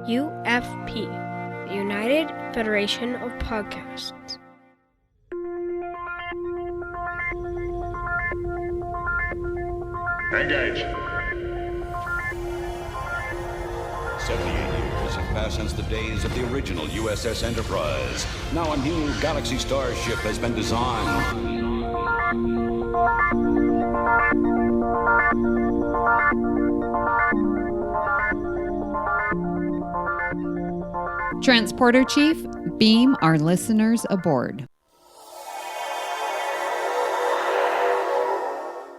UFP, the United Federation of Podcasts. Engage. 78 years have passed since the days of the original USS Enterprise. Now a new Galaxy starship has been designed. Transporter Chief, beam our listeners aboard.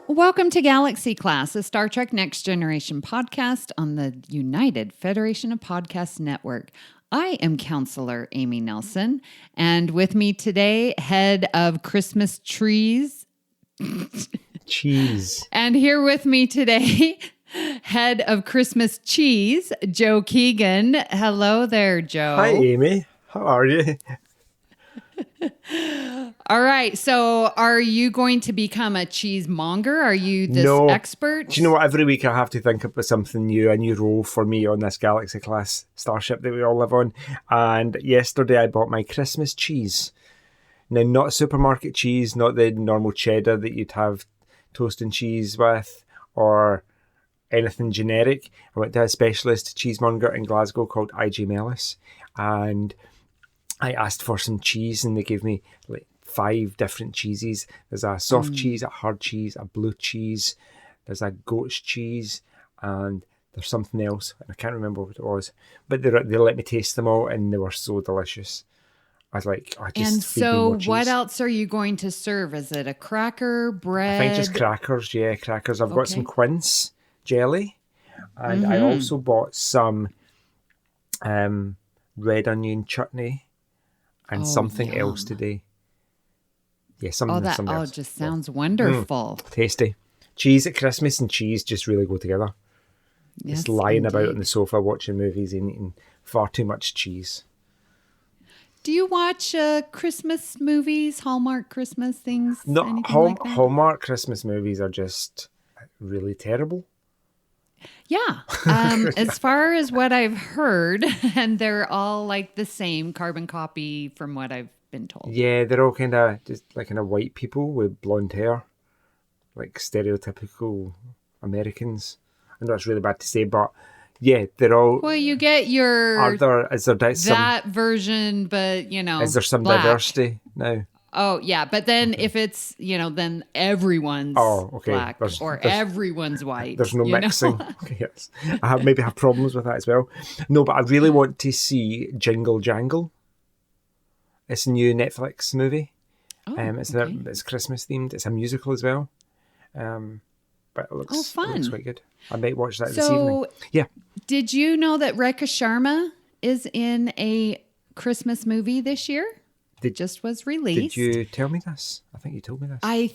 Welcome to Galaxy Class, a Star Trek Next Generation podcast on the United Federation of Podcasts Network. I am Counselor Amy Nelson, and with me today, head of Christmas trees. Cheese. And here with me today, head of Christmas cheese, Joe Keegan. Hello there, Joe. Hi, Amy. How are you? All right. So are you going to become a cheesemonger? Are you this expert? Do you know what? Every week I have to think about something new, a new role for me on this Galaxy class starship that we all live on. And yesterday I bought my Christmas cheese. Now, not supermarket cheese, not the normal cheddar that you'd have toast and cheese with or anything generic. I went to a specialist cheesemonger in Glasgow called IG Mellis, and I asked for some cheese and they gave me like 5 different cheeses. There's a soft cheese, a hard cheese, a blue cheese, there's a goat's cheese, and there's something else, and I can't remember what it was. But they let me taste them all and they were so delicious. I was like, oh, just and so what else are you going to serve? Is it a cracker, bread? I think just crackers, yeah, crackers. I've got some quince jelly, and I also bought some red onion chutney and something else today. Yeah, something else. Just sounds wonderful. Tasty. Cheese at Christmas and cheese just really go together. Yes, just lying about on the sofa watching movies and eating far too much cheese. Do you watch Christmas movies, Hallmark Christmas things? No, Hallmark Christmas movies are just really terrible. Yeah, as far as what I've heard, and they're all like the same carbon copy from what I've been told. Yeah, they're all kind of just like kind of white people with blonde hair, like stereotypical Americans. I know it's really bad to say, but yeah, they're all. Well, you get your that version, but is there some black diversity now? Oh, yeah. But then if it's, then everyone's black or everyone's white. There's no mixing. Okay, yes. I maybe have problems with that as well. No, but I really want to see Jingle Jangle. It's a new Netflix movie. It's Christmas themed. It's a musical as well. But it looks, fun. It looks quite good. I might watch that this evening. Yeah. Did you know that Rekha Sharma is in a Christmas movie this year? It just was released. Did you tell me this? I think you told me this. I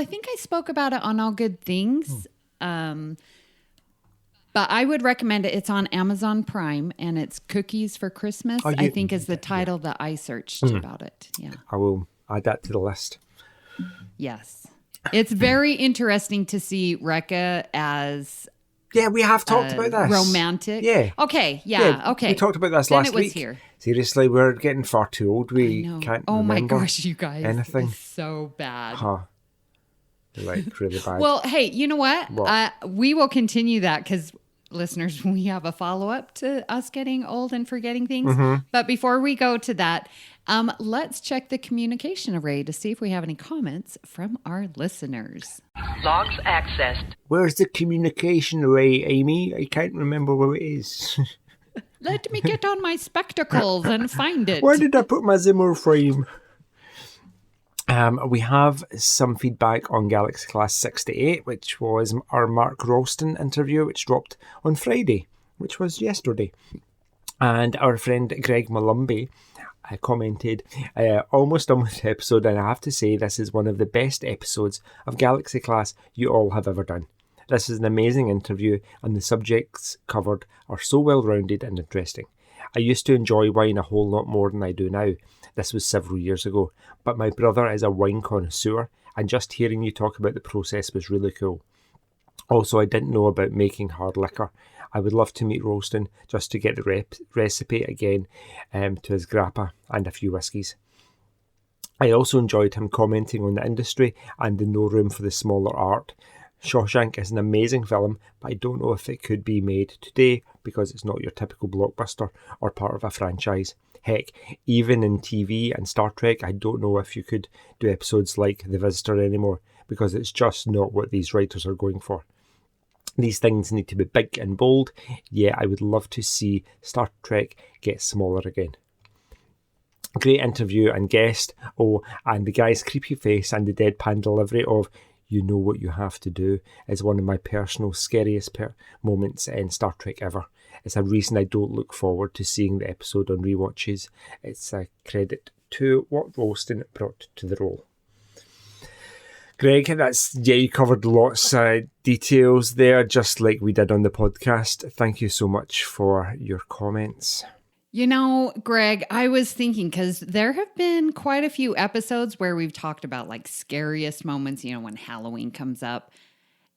think I spoke about it on All Good Things. But I would recommend it. It's on Amazon Prime, and it's Cookies for Christmas, I think is the title that I searched about it. Yeah. I will add that to the list. Yes. It's very interesting to see Rekha as... Yeah, we have talked about this. Romantic. Yeah. Okay. Yeah. Okay. We talked about this last week. It was here. Seriously, we're getting far too old. We can't remember my gosh, you guys. Anything. It's so bad. Like really bad. Well, hey, you know what? We will continue that because listeners, we have a follow-up to us getting old and forgetting things. But before we go to that, let's check the communication array to see if we have any comments from our listeners. Logs accessed. Where's the communication array, Amy? I can't remember where it is. Let me get on my spectacles and find it. Where did I put my Zimmer frame? We have some feedback on Galaxy Class 68, which was our Mark Ralston interview, which dropped on Friday, which was yesterday. And our friend Greg Molumby commented, almost done with the episode, and I have to say this is one of the best episodes of Galaxy Class you all have ever done. This is an amazing interview, and the subjects covered are so well-rounded and interesting. I used to enjoy wine a whole lot more than I do now. This was several years ago, but my brother is a wine connoisseur, and just hearing you talk about the process was really cool. Also, I didn't know about making hard liquor. I would love to meet Ralston just to get the recipe again to his grappa and a few whiskies. I also enjoyed him commenting on the industry and the no room for the smaller art. Shawshank is an amazing film, but I don't know if it could be made today because it's not your typical blockbuster or part of a franchise. Heck, even in TV and Star Trek, I don't know if you could do episodes like The Visitor anymore because it's just not what these writers are going for. These things need to be big and bold. Yeah, I would love to see Star Trek get smaller again. Great interview and guest. Oh, and the guy's creepy face and the deadpan delivery of "you know what you have to do" is one of my personal scariest moments in Star Trek ever. It's a reason I don't look forward to seeing the episode on rewatches. It's a credit to what Ralston brought to the role. Greg, you covered lots of details there, just like we did on the podcast. Thank you so much for your comments. You know, Greg, I was thinking, because there have been quite a few episodes where we've talked about like scariest moments, when Halloween comes up.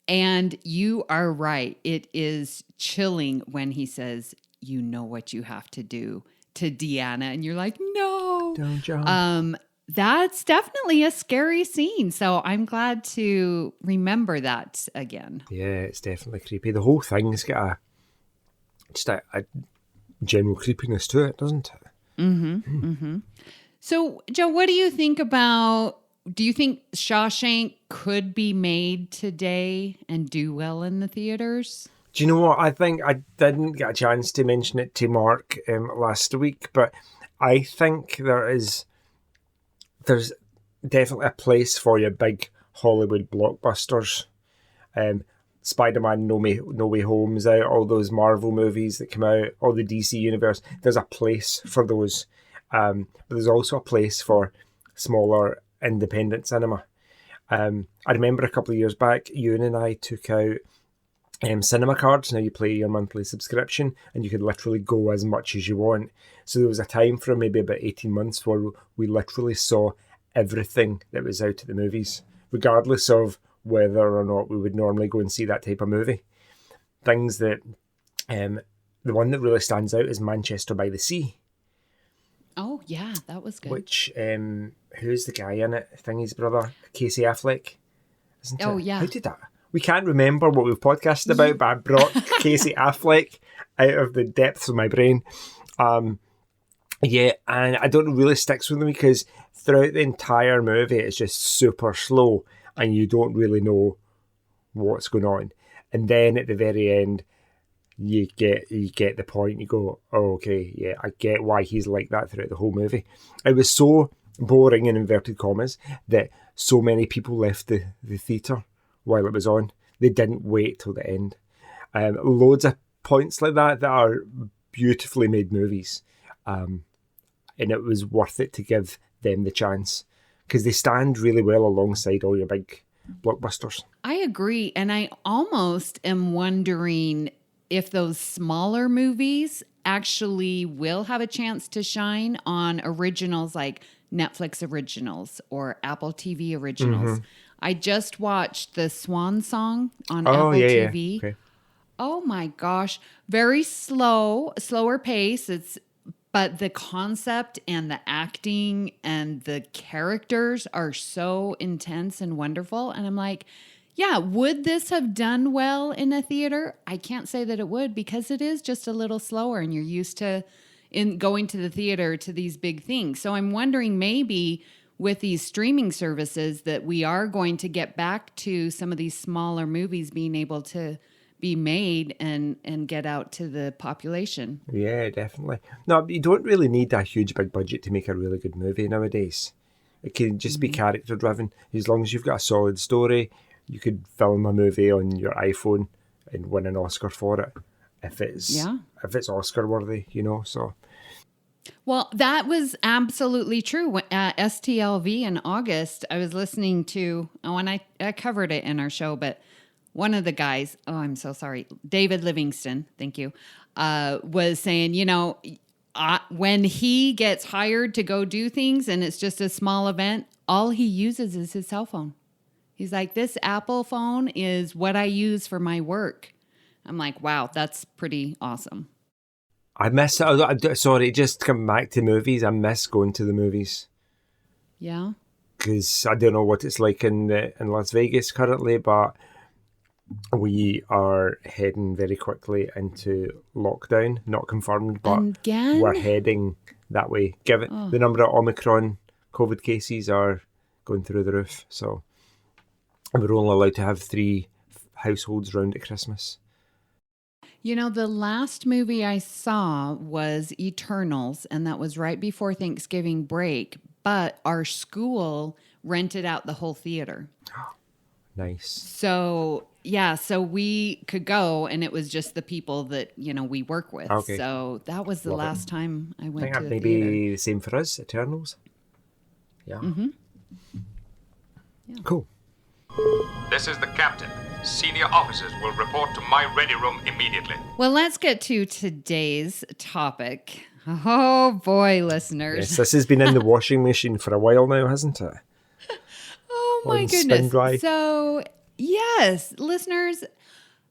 And you are right. It is chilling when he says, "You know what you have to do," to Deanna. And you're like, no. Don't jump. That's definitely a scary scene. So I'm glad to remember that again. Yeah, it's definitely creepy. The whole thing's got a general creepiness to it, doesn't it? Mm-hmm. Mm-hmm. So, Joe, what do you think do you think Shawshank could be made today and do well in the theaters? Do you know what? I think I didn't get a chance to mention it to Mark last week, but I think there's definitely a place for your big Hollywood blockbusters. Spider-Man No Way Home's out, all those Marvel movies that come out, all the DC universe. There's a place for those. But there's also a place for smaller independent cinema. I remember a couple of years back, Ewan and I took out cinema cards. Now you pay your monthly subscription and you could literally go as much as you want. So there was a time for maybe about 18 months where we literally saw everything that was out at the movies, regardless of whether or not we would normally go and see that type of movie. Things that, the one that really stands out is Manchester by the Sea. Oh, yeah, that was good. Which, who's the guy in it? Thingy's brother, Casey Affleck, isn't it? Oh, yeah. How did that? We can't remember what we've podcasted about, but I brought Casey Affleck out of the depths of my brain. Yeah, and I don't really sticks with me because throughout the entire movie, it's just super slow and you don't really know what's going on. And then at the very end, you get the point. You go, oh, okay, yeah, I get why he's like that throughout the whole movie. It was so boring, in inverted commas, that so many people left the theatre while it was on. They didn't wait till the end. Loads of points like that are beautifully made movies. And it was worth it to give them the chance because they stand really well alongside all your big blockbusters. I agree. And I almost am wondering if those smaller movies actually will have a chance to shine on originals like Netflix originals or Apple TV originals. Mm-hmm. I just watched the Swan Song on Apple TV. Yeah. Okay. Oh my gosh. Very slower pace. But the concept and the acting and the characters are so intense and wonderful. And I'm like, yeah, would this have done well in a theater? I can't say that it would because it is just a little slower and you're used to going to the theater to these big things. So I'm wondering maybe with these streaming services that we are going to get back to some of these smaller movies being able to be made and get out to the population. Yeah, definitely. No, you don't really need a huge big budget to make a really good movie nowadays. It can just be character driven. As long as you've got a solid story, you could film a movie on your iPhone and win an Oscar for it if it's Oscar worthy, so. Well, that was absolutely true. At STLV in August, I was listening to, and I covered it in our show, but one of the guys, I'm so sorry, David Livingston, thank you, was saying, when he gets hired to go do things and it's just a small event, all he uses is his cell phone. He's like, this Apple phone is what I use for my work. I'm like, wow, that's pretty awesome. I miss, sorry, just coming back to movies, I miss going to the movies. Yeah. Because I don't know what it's like in Las Vegas currently, but we are heading very quickly into lockdown. Not confirmed, but Again? we're heading that way. Given the number of Omicron COVID cases are going through the roof, so we're only allowed to have 3 households round at Christmas. You know, the last movie I saw was Eternals, and that was right before Thanksgiving break, but our school rented out the whole theater. Nice. So, yeah, so we could go, and it was just the people that, you know, we work with. Okay. So that was the last time I I went think to that the may theater. be the same for us, Eternals. Yeah. Mm-hmm. Cool. This is the captain. Senior officers will report to my ready room immediately. Well, let's get to today's topic. Oh, boy, listeners. Yes, this has been in the washing machine for a while now, hasn't it? Oh, my On spin goodness. dry. So, yes, listeners,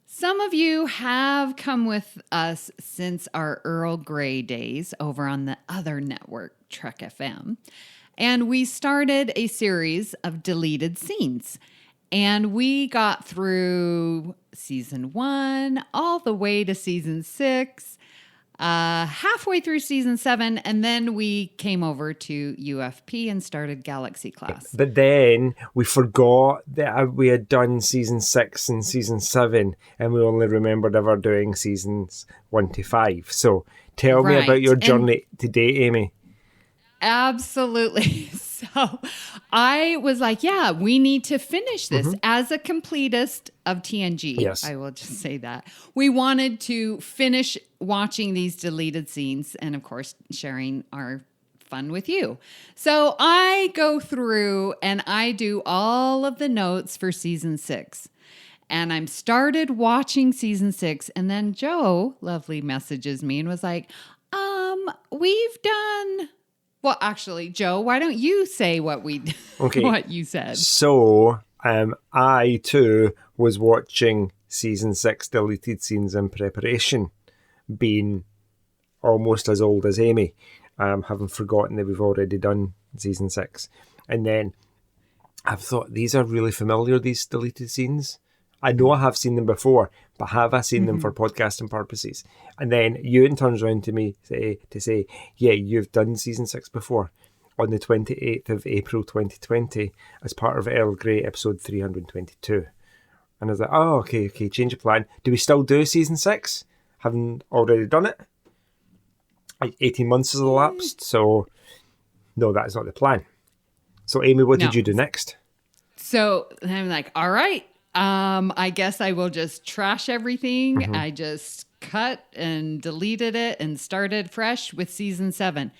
some of you have come with us since our Earl Grey days over on the other network, Trek FM. And we started a series of deleted scenes. And we got through season 1 all the way to season 6, halfway through season 7, and then we came over to UFP and started Galaxy Class. But then we forgot that we had done season 6 and season 7, and we only remembered ever doing seasons 1 to 5. So tell me about your journey today, Amy. Absolutely. So I was like, yeah, we need to finish this as a completist of TNG. Yes. I will just say that. We wanted to finish watching these deleted scenes and, of course, sharing our fun with you. So I go through and I do all of the notes for season 6. And I'm started watching season 6. And then Joe lovely messages me and was like, we've done... Well, actually, Joe, why don't you say what what you said? So, I too was watching season 6 deleted scenes in preparation, being almost as old as Amy, having forgotten that we've already done season 6. And then I've thought, these are really familiar, these deleted scenes. I know I have seen them before, but have I seen them for podcasting purposes? And then Ewan turns around to me to say, yeah, you've done season 6 before on the 28th of April 2020 as part of Earl Grey episode 322. And I was like, oh, okay, change of plan. Do we still do season 6? Haven't already done it? 18 months has elapsed, so no, that is not the plan. So Amy, what did you do next? So I'm like, all right. I guess I will just trash everything. I just cut and deleted it and started fresh with season 7.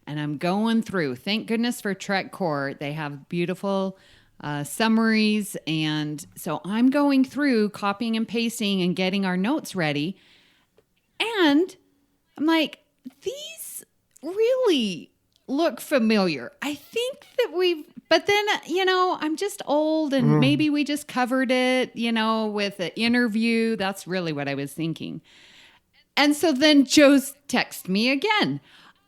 And I'm going through. Thank goodness for Trek Core. They have beautiful summaries. And so I'm going through, copying and pasting and getting our notes ready. And I'm like, these really look familiar. I think that but then, I'm just old and maybe we just covered it, with an interview. That's really what I was thinking. And so then Joe's text me again.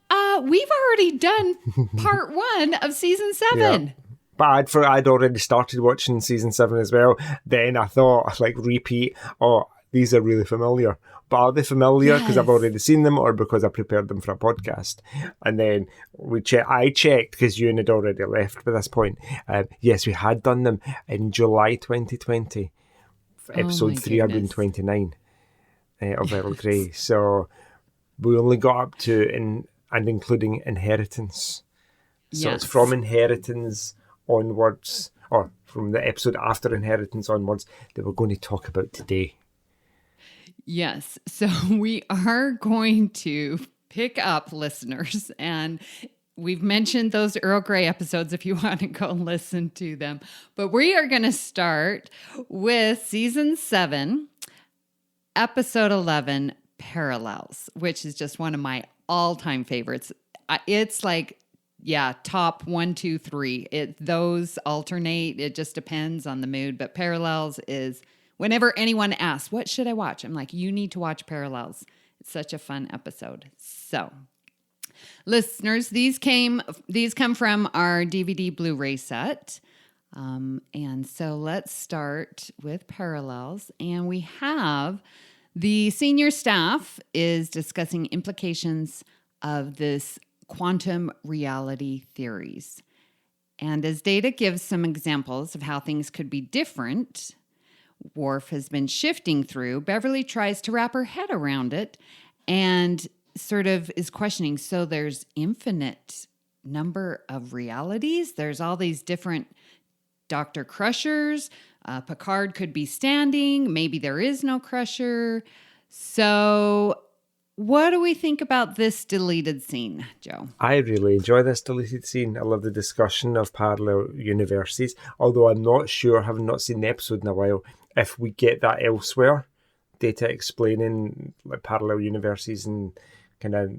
We've already done part 1 of season 7. Yeah. But I'd already started watching season 7 as well. Then I thought, repeat, these are really familiar. But are they familiar because I've already seen them or because I prepared them for a podcast? And then I checked because Ewan had already left by this point. Yes, we had done them in July 2020, episode 329 of Earl Grey. So we only got up to and including Inheritance. So it's from Inheritance onwards, or from the episode after Inheritance onwards, that we're going to talk about today. Yes. So we are going to pick up, listeners, and we've mentioned those Earl Grey episodes if you want to go listen to them. But we are going to start with season 7, episode 11, Parallels, which is just one of my all-time favorites. It's like top 1, 2, 3. Those alternate. It just depends on the mood. But Parallels is whenever anyone asks, what should I watch? I'm like, you need to watch Parallels. It's such a fun episode. So, listeners, these come from our DVD Blu-ray set. And so let's start with Parallels. And we have the senior staff is discussing implications of this quantum reality theories. And as Data gives some examples of how things could be different, Worf has been shifting through, Beverly tries to wrap her head around it and sort of is questioning. So there's infinite number of realities. There's all these different Dr. Crushers. Picard could be standing. Maybe there is no Crusher. So what do we think about this deleted scene, Joe? I really enjoy this deleted scene. I love the discussion of parallel universes, although I'm not sure, having not seen the episode in a while, if we get that elsewhere. Data explaining like parallel universes and kind of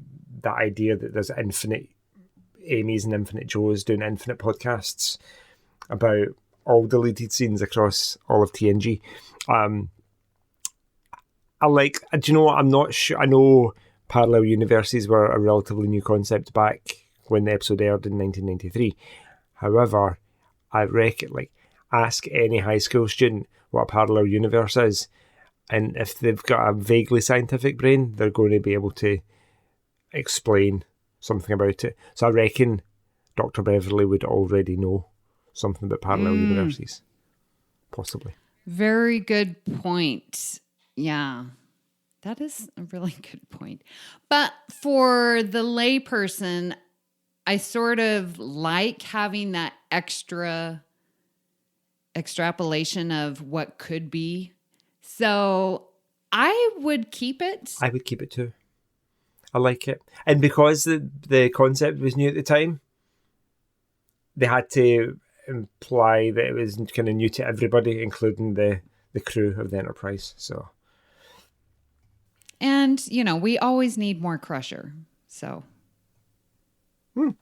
that idea that there's infinite Amy's and infinite Joes doing infinite podcasts about all deleted scenes across all of TNG. Do you know what? I'm not sure. I know parallel universes were a relatively new concept back when the episode aired in 1993. However, I reckon, ask any high school student what a parallel universe is, and if they've got a vaguely scientific brain, they're going to be able to explain something about it. So I reckon Dr. Beverly would already know something about parallel universes. Possibly. Very good point. Yeah, that is a really good point. But for the layperson, I sort of like having that extra extrapolation of what could be. So I would keep it. I would keep it too. I like it. And because the concept was new at the time, they had to imply that it was kind of new to everybody, including the crew of the Enterprise. So, and we always need more Crusher. So, we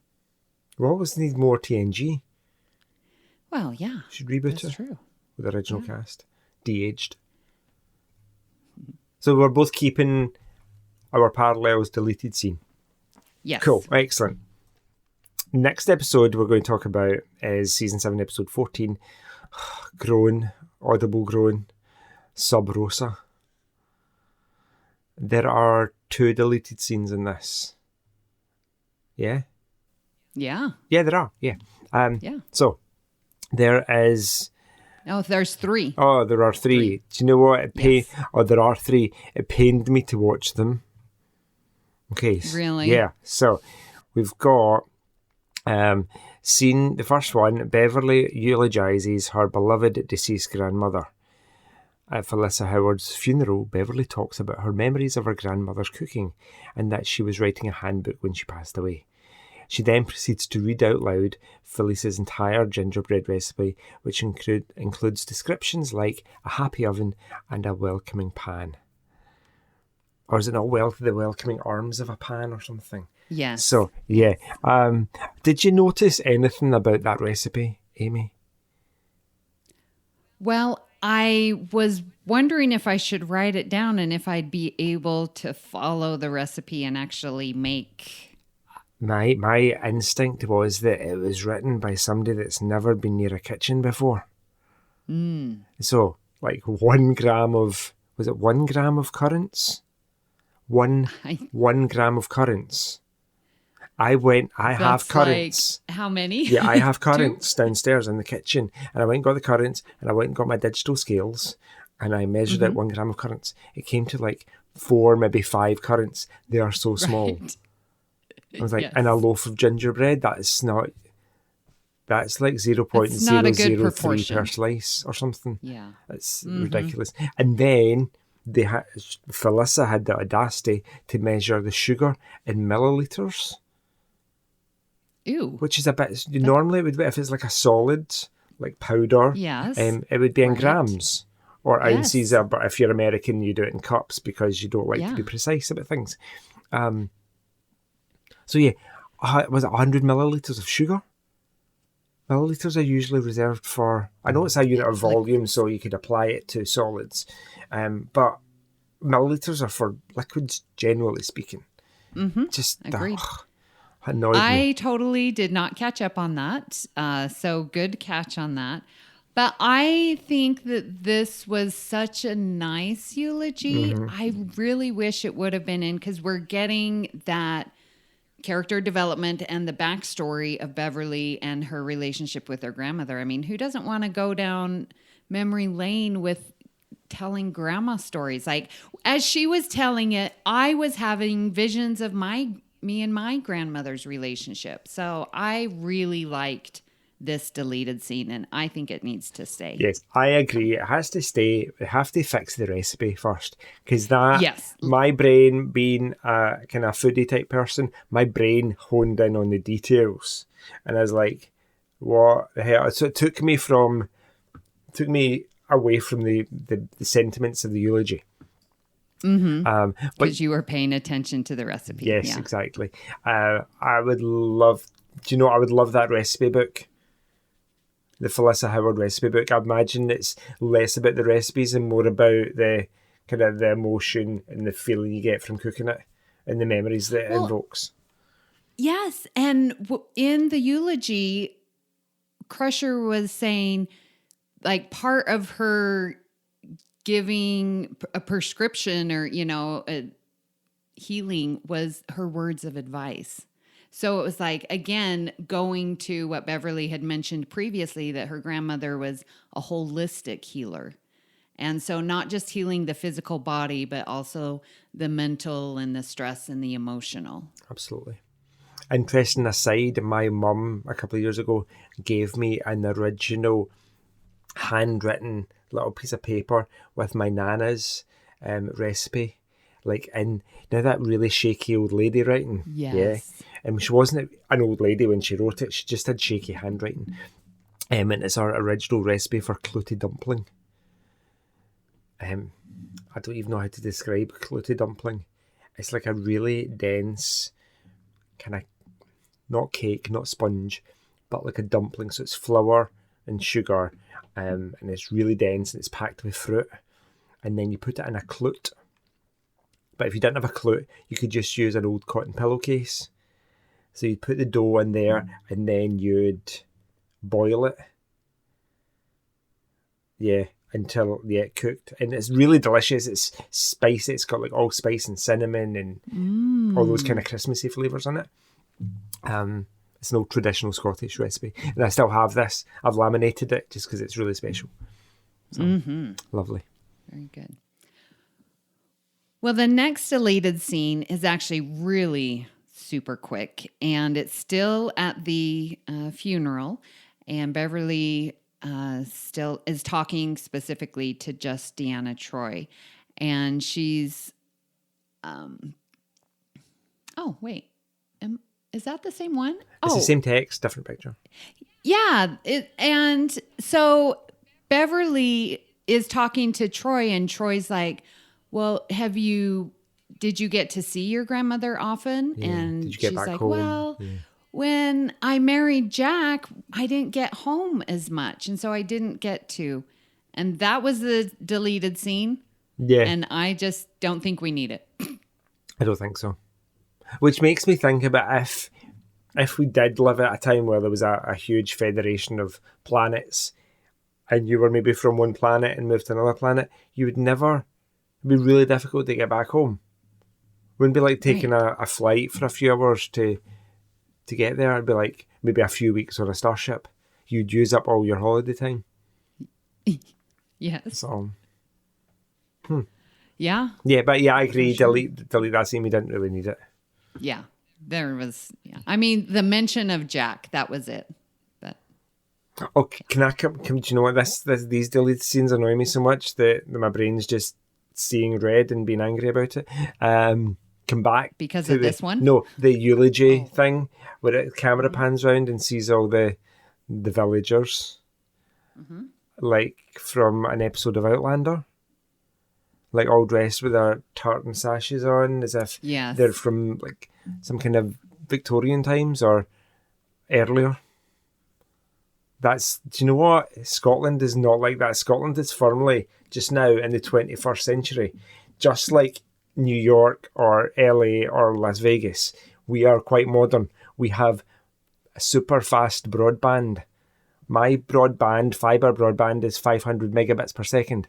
always need more TNG. Well, yeah, should reboot that's it. True. With the original cast, de-aged. So we're both keeping our Parallels deleted scene. Yes. Cool. Excellent. Next episode we're going to talk about is season 7, episode 14. Groan, audible groan, Sub Rosa. There are 2 deleted scenes in this. Yeah? Yeah. Yeah, there are. Yeah. Yeah. So there is. Oh, there's 3. Oh, there are 3. Do you know what? Yes. Oh, there are 3. It pained me to watch them. Okay. Really? Yeah. So we've got scene, the first one, Beverly eulogizes her beloved deceased grandmother. At Felissa Howard's funeral, Beverly talks about her memories of her grandmother's cooking and that she was writing a handbook when she passed away. She then proceeds to read out loud Felissa's entire gingerbread recipe, which includes descriptions like a happy oven and a welcoming pan. Or is it not the welcoming arms of a pan or something? Yes. So, yeah. Did you notice anything about that recipe, Amy? Well, I was wondering if I should write it down and if I'd be able to follow the recipe and actually make... My instinct was that it was written by somebody that's never been near a kitchen before. So, 1 gram of... Was it 1 gram of currants? 1 gram of currants. I have currants. How many? Yeah, I have currants downstairs in the kitchen. And I went and got the currants and I went and got my digital scales and I measured out 1 gram of currants. It came to 4, maybe 5 currants. They are so small. Right. I was like, and a loaf of gingerbread, that's like 0.003 per slice or something. Yeah. That's ridiculous. And then Felissa had the audacity to measure the sugar in milliliters. Ew. Which is a bit, normally it would be, if it's a solid, powder, yes, it would be in grams or ounces, but if you're American, you do it in cups because you don't like to be precise about things. So yeah, was it 100 millilitres of sugar? Millilitres are usually reserved for, I know it's a unit of volume, so you could apply it to solids, but millilitres are for liquids, generally speaking. Just Agreed. Annoyed me. I totally did not catch up on that. So good catch on that. But I think that this was such a nice eulogy. I really wish it would have been in, because we're getting that character development and the backstory of Beverly and her relationship with her grandmother. I mean, who doesn't want to go down memory lane with telling grandma stories? Like, as she was telling it, I was having visions of me and my grandmother's relationship. So I really liked this deleted scene, and I think it needs to stay. Yes, I agree. It has to stay. We have to fix the recipe first, because that, my brain being a kind of foodie type person, my brain honed in on the details, and I was like, what the hell? So it took me away from the sentiments of the eulogy. Because you were paying attention to the recipe. Yes, exactly. I would love that recipe book. The Felissa Howard recipe book. I imagine it's less about the recipes and more about the kind of the emotion and the feeling you get from cooking it and the memories that it invokes. Yes, and in the eulogy, Crusher was saying, like, part of her giving a prescription or, a healing was her words of advice. So it was like, again, going to what Beverly had mentioned previously, that her grandmother was a holistic healer. And so not just healing the physical body, but also the mental and the stress and the emotional. Absolutely. Interesting aside, my mum a couple of years ago gave me an original handwritten little piece of paper with my nana's recipe. Like, in now that really shaky old lady writing. Yes. Yeah. She wasn't an old lady when she wrote it. She just had shaky handwriting. And it's our original recipe for clouty dumpling. I don't even know how to describe clouty dumpling. It's like a really dense, kind of, not cake, not sponge, but like a dumpling. So it's flour and sugar, and it's really dense, and it's packed with fruit. And then you put it in a clout. But if you didn't have a clout, you could just use an old cotton pillowcase. So you'd put the dough in there, and then you'd boil it. Yeah, until it cooked. And it's really delicious. It's spicy. It's got like allspice and cinnamon and all those kind of Christmassy flavours in it. It's an old traditional Scottish recipe. And I still have this. I've laminated it just because it's really special. So, lovely. Very good. Well, the next deleted scene is actually really super quick, and it's still at the funeral, and Beverly still is talking specifically to just Deanna Troi, and she's oh wait, is that the same one? It's the same text, different picture. Yeah, and so Beverly is talking to Troy, and Troy's like, well, did you get to see your grandmother often? Yeah. And did you get she's back like, home? well, when I married Jack, I didn't get home as much. And so I didn't get to. And that was the deleted scene. Yeah. And I just don't think we need it. I don't think so. Which makes me think about if we did live at a time where there was a huge federation of planets and you were maybe from one planet and moved to another planet, you would never... It'd be really difficult to get back home. Wouldn't be like taking a flight for a few hours to get there. It'd be like maybe a few weeks on a starship. You'd use up all your holiday time. Yes. So, Yeah. yeah, but yeah, I agree. Sure. Delete that scene. We didn't really need it. Yeah. There was, I mean, the mention of Jack, that was it. But Oh, can I come? Do you know what these deleted scenes annoy me so much that my brain's just seeing red and being angry about it. Come back because to of this one? No, the eulogy thing where the camera pans round and sees all the villagers, like from an episode of Outlander, like all dressed with their tartan sashes on, as if they're from like some kind of Victorian times or earlier. Do you know what? Scotland is not like that. Scotland is firmly just now in the 21st century, just like New York or LA or Las Vegas. We are quite modern. We have a super fast broadband. My broadband, fibre broadband, is 500 megabits per second.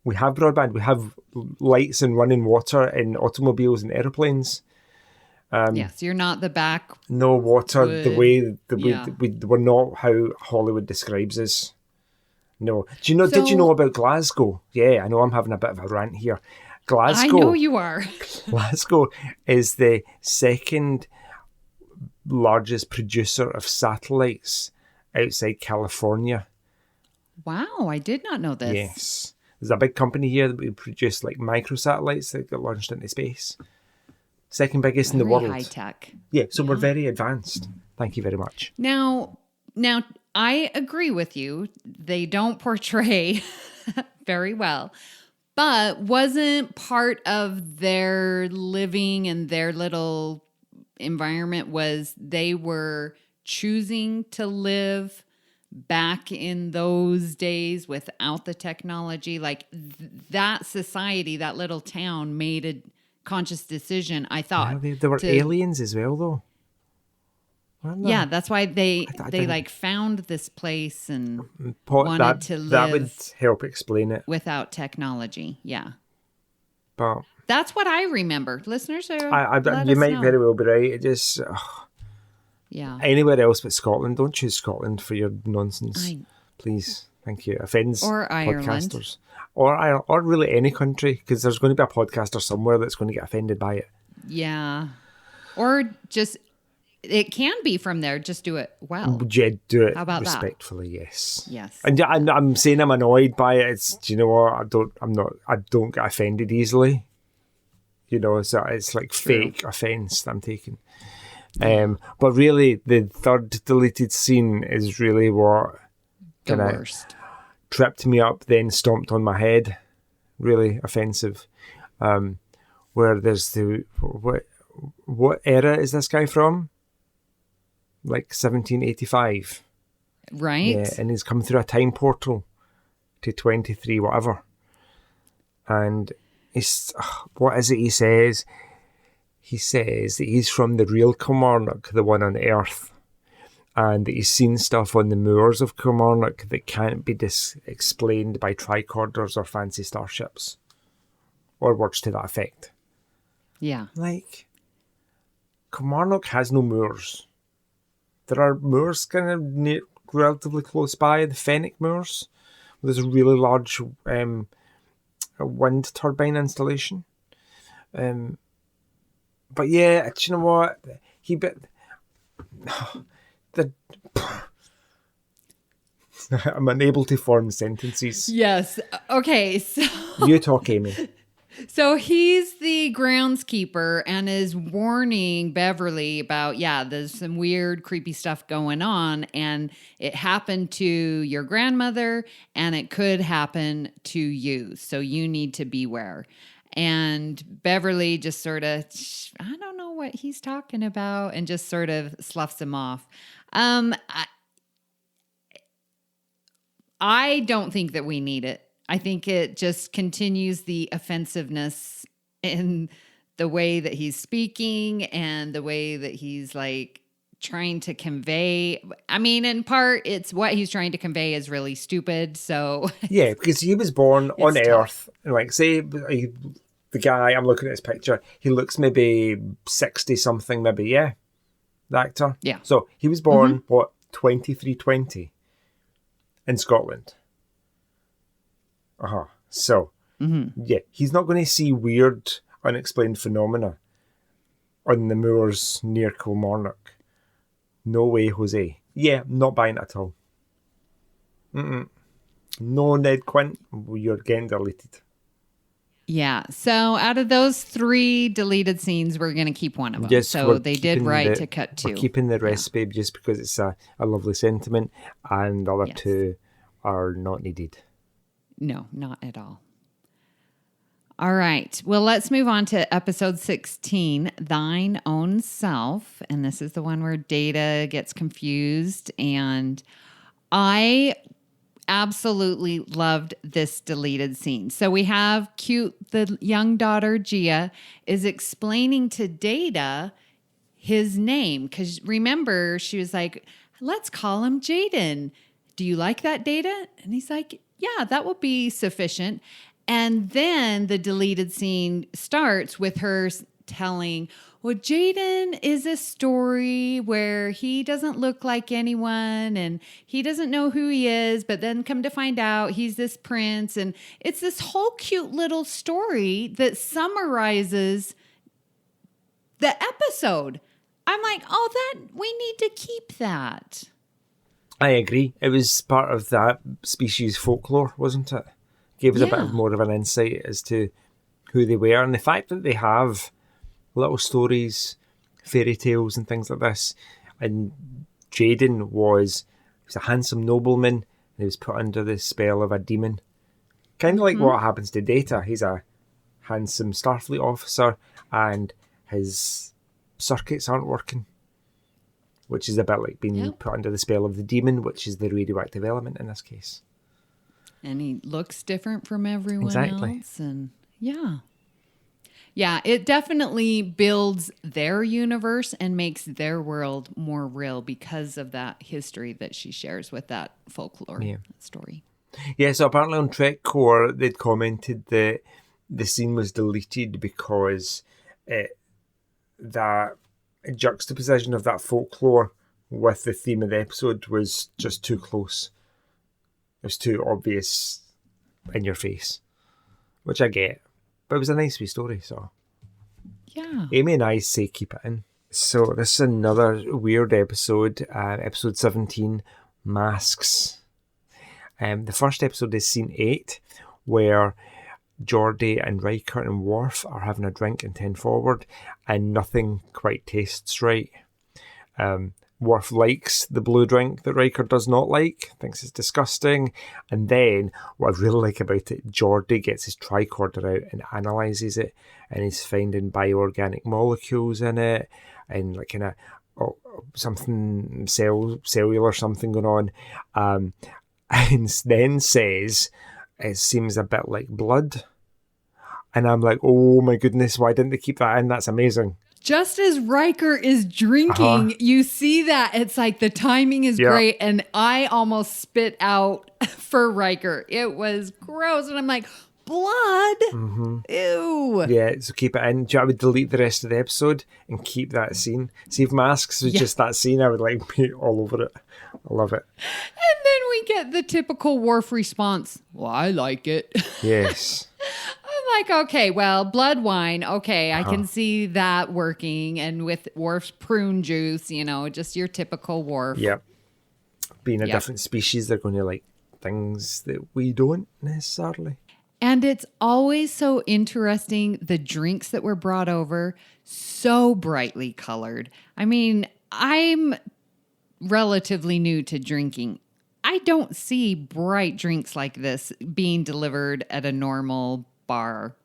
We have broadband. We have lights and running water in automobiles and aeroplanes. Yes, you're not the back. No water, wood. we're not how Hollywood describes us. No. Did you know about Glasgow? Yeah, I know I'm having a bit of a rant here. Glasgow. I know you are. Glasgow is the second largest producer of satellites outside California. Wow, I did not know this. Yes. There's a big company here that we produce like microsatellites that get launched into space. Second biggest in the world. High tech. Yeah, so we're very advanced. Thank you very much. Now, I agree with you. They don't portray very well, but wasn't part of their living and their little environment was they were choosing to live back in those days without the technology. Like that society, that little town made a conscious decision, I thought. Yeah, there were aliens as well, though. Yeah, that's why they like found this place and wanted to live. That would help explain it. Without technology, yeah. But that's what I remember. Listeners, you might very well be right. It just, yeah. Anywhere else but Scotland. Don't choose Scotland for your nonsense, please. Thank you. Offends or Ireland. Podcasters. Or really any country, because there's going to be a podcaster somewhere that's going to get offended by it. Yeah. Or just, it can be from there. Just do it well. Yeah, do it. How about respectfully, that? Yes. Yes. And I'm saying I'm annoyed by it. Do you know what? I don't get offended easily. You know, so it's like fake offence that I'm taking. But really, the third deleted scene is really what the worst. Tripped me up, then stomped on my head. Really offensive. Where there's what era is this guy from? Like 1785. Right. Yeah, and he's come through a time portal to 23, whatever. And what is it he says? He says that he's from the real Kilmarnock, the one on Earth. And that he's seen stuff on the moors of Kilmarnock that can't be explained by tricorders or fancy starships. Or words to that effect. Yeah. Like, Kilmarnock has no moors. There are moors kind of relatively close by, the Fenwick Moors. There's a really large wind turbine installation. But yeah, do you know what? I'm unable to form sentences. Yes. Okay. So you talk, Amy. So he's the groundskeeper and is warning Beverly about, there's some weird, creepy stuff going on. And it happened to your grandmother and it could happen to you. So you need to beware. And Beverly just sort of, I don't know what he's talking about, and just sort of sloughs him off. I don't think that we need it. I think it just continues the offensiveness in the way that he's speaking and the way that he's like trying to convey. I mean, in part, it's what he's trying to convey is really stupid. So yeah, because he was born on Earth. Like, say, the guy, I'm looking at his picture, he looks maybe 60 something, maybe, yeah, the actor. Yeah. So he was born, 2320 in Scotland. So, yeah, he's not going to see weird, unexplained phenomena on the moors near Kilmarnock. No way, Jose. Yeah, not buying it at all. No, Ned Quint, you're getting deleted. Yeah, so out of those 3 deleted scenes, we're going to keep one of them. Yes, so they did right to cut 2. We're keeping the rest, babe, just because it's a lovely sentiment, and the other 2 are not needed. No, not at all. All right. Well, let's move on to episode 16, Thine Own Self. And this is the one where Data gets confused. And I absolutely loved this deleted scene. So we have the young daughter, Gia, is explaining to Data his name. Because remember, she was like, let's call him Jaden. Do you like that, Data? And he's like, yeah, that will be sufficient. And then the deleted scene starts with her telling, well, Jaden is a story where he doesn't look like anyone and he doesn't know who he is, but then come to find out he's this prince. And it's this whole cute little story that summarizes the episode. I'm like, we need to keep that. I agree. It was part of that species folklore, wasn't it? Gave us a bit of more of an insight as to who they were. And the fact that they have little stories, fairy tales and things like this. And Jaden was a handsome nobleman. And he was put under the spell of a demon. Kind of like what happens to Data. He's a handsome Starfleet officer and his circuits aren't working. Which is a bit like being put under the spell of the demon, which is the radioactive element in this case. And he looks different from everyone else. And yeah, it definitely builds their universe and makes their world more real because of that history that she shares with that folklore story. Yeah, so apparently on Trek Core, they'd commented that the scene was deleted because that juxtaposition of that folklore with the theme of the episode was just too close. It was too obvious in your face, which I get. But it was a nice wee story, so. Yeah. Amy and I say keep it in. So this is another weird episode, episode 17, Masks. The first episode is scene 8, where Geordi and Riker and Worf are having a drink in 10 Forward, and nothing quite tastes right. Worf likes the blue drink that Riker does not like, thinks it's disgusting. And then, what I really like about it, Geordi gets his tricorder out and analyses it, and he's finding bioorganic molecules in it, and like kind of something cellular something going on, and then says it seems a bit like blood. And I'm like, oh my goodness, why didn't they keep that in? That's amazing. Just as Riker is drinking, you see that. It's like the timing is great. And I almost spit out for Riker. It was gross. And I'm like, blood? Mm-hmm. Ew. Yeah, so keep it in. I would delete the rest of the episode and keep that scene. See if Masks was just that scene, I would like be all over it. I love it. And then we get the typical Worf response. Well, I like it. Yes. I'm like, okay, well, blood wine. Okay, I can see that working. And with Worf's prune juice, just your typical Worf. Yep. Being a different species, they're going to like things that we don't necessarily. And it's always so interesting, the drinks that were brought over, so brightly colored. I mean, I'm relatively new to drinking. I don't see bright drinks like this being delivered at a normal bar.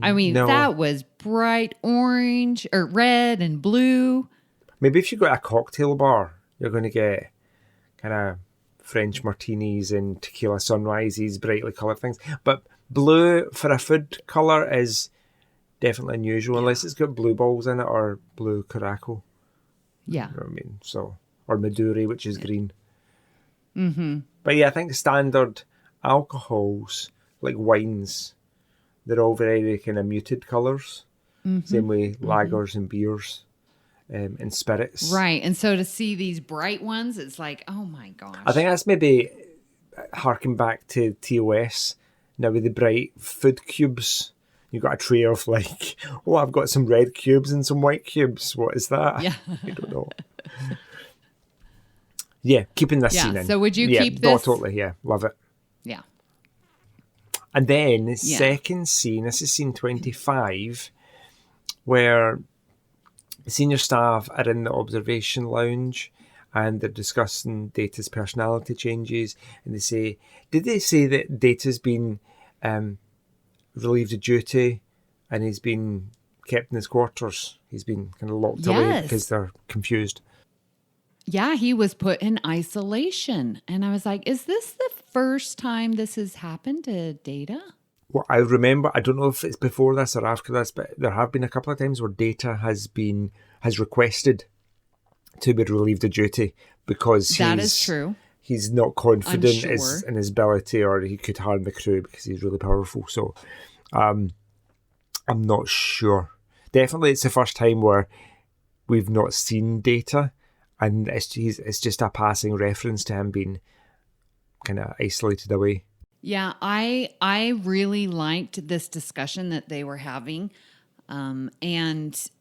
I mean, that was bright orange or red and blue. Maybe if you go to a cocktail bar, you're going to get kind of French martinis and tequila sunrises, brightly coloured things. But blue for a food colour is definitely unusual, unless it's got blue balls in it or blue Curaçao. Yeah. You know what I mean? So, or Maduri, which is green. Mm-hmm. But yeah, I think standard alcohols, like wines, they're all very kind of muted colours. Mm-hmm. Same way lagers and beers and spirits. Right. And so to see these bright ones, it's like, oh my gosh. I think that's maybe harking back to TOS. Now with the bright food cubes, you've got a tray of like, oh, I've got some red cubes and some white cubes. What is that? Yeah. I don't know. Yeah, keeping this scene in. So would you keep this? Oh, totally, yeah. Love it. Yeah. And then the second scene, this is scene 25, where the senior staff are in the observation lounge and they're discussing Data's personality changes. And they say, did they say that Data's been relieved of duty and he's been kept in his quarters. He's been kind of locked away because they're confused. Yeah, he was put in isolation. And I was like, is this the first time this has happened to Data? Well, I remember, I don't know if it's before this or after this, but there have been a couple of times where Data has requested to be relieved of duty because that is true. He's not confident Unsure. in his ability, or he could harm the crew because he's really powerful. So I'm not sure. Definitely it's the first time where we've not seen Data, and it's just a passing reference to him being kind of isolated away. Yeah, I really liked this discussion that they were having. And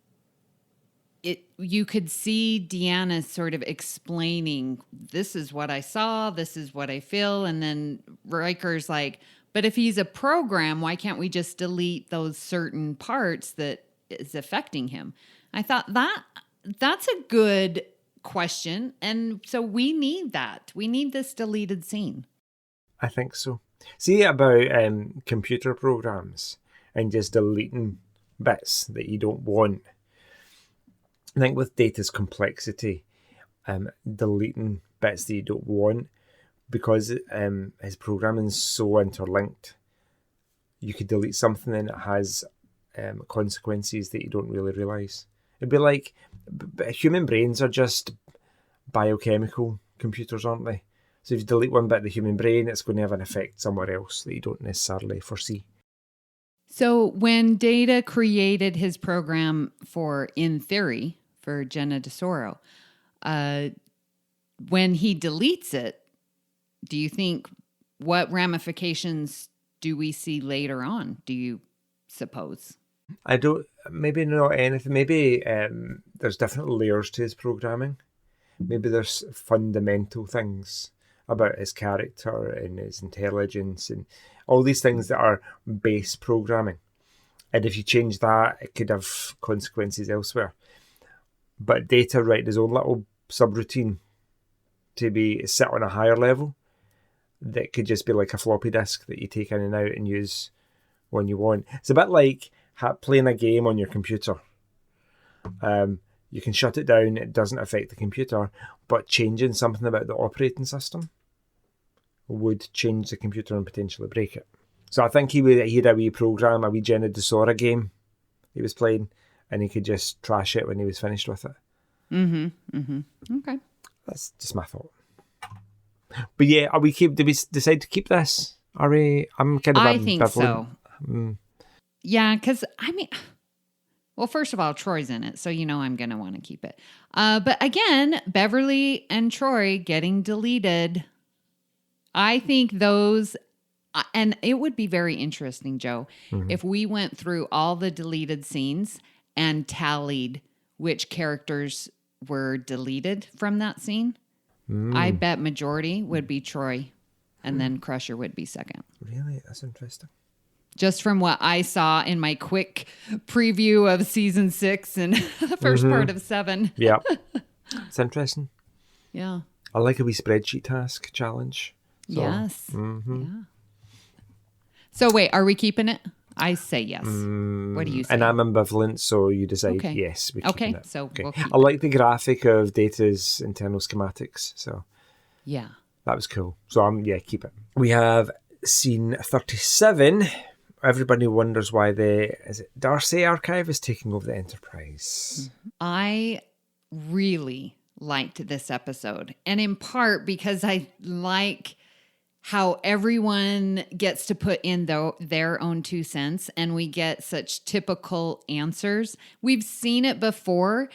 you could see Deanna sort of explaining, this is what I saw, this is what I feel. And then Riker's like, but if he's a program, why can't we just delete those certain parts that is affecting him? I thought that's a good question. And so we need that. We need this deleted scene. I think so. See about computer programs and just deleting bits that you don't want. I think with Data's complexity, deleting bits that you don't want, because his programming's so interlinked, you could delete something and it has consequences that you don't really realise. It'd be like, human brains are just biochemical computers, aren't they? So if you delete one bit of the human brain, it's going to have an effect somewhere else that you don't necessarily foresee. So when Data created his program in theory, for Jenna DeSoro, when he deletes it, do you think, what ramifications do we see later on, do you suppose? Maybe not anything. Maybe there's different layers to his programming. Maybe there's fundamental things about his character and his intelligence and all these things that are base programming. And if you change that, it could have consequences elsewhere. But Data writing his own little subroutine to be sit on a higher level that could just be like a floppy disk that you take in and out and use when you want. It's a bit like playing a game on your computer. You can shut it down, it doesn't affect the computer, but changing something about the operating system would change the computer and potentially break it. So I think he had a wee program, a wee Jenna DeSora game he was playing, and he could just trash it when he was finished with it. Okay. That's just my thought. But yeah, did we decide to keep this? Are we? I'm kind of I think ambivalent. so. Yeah, because well, first of all, Troy's in it, so I'm going to want to keep it. But again, Beverly and Troy getting deleted. I think those, and it would be very interesting, Joe, if we went through all the deleted scenes and tallied which characters were deleted from that scene. I bet majority would be Troy, and then Crusher would be second. Really? That's interesting. Just from what I saw in my quick preview of season 6 and the first part of 7. Yeah. It's interesting. Yeah. I like a wee spreadsheet task challenge. So, yes. Yeah. So wait, are we keeping it? I say yes. What do you say? And I'm ambivalent, so you decide Okay. yes. We're keeping it. So Okay. we'll keep I like the graphic of Data's internal schematics, so Yeah. that was cool. So keep it. We have scene 37. Everybody wonders why is it Darcy Archive is taking over the Enterprise. I really liked this episode, and in part because I like how everyone gets to put in their own 2 cents, and we get such typical answers. We've seen it before,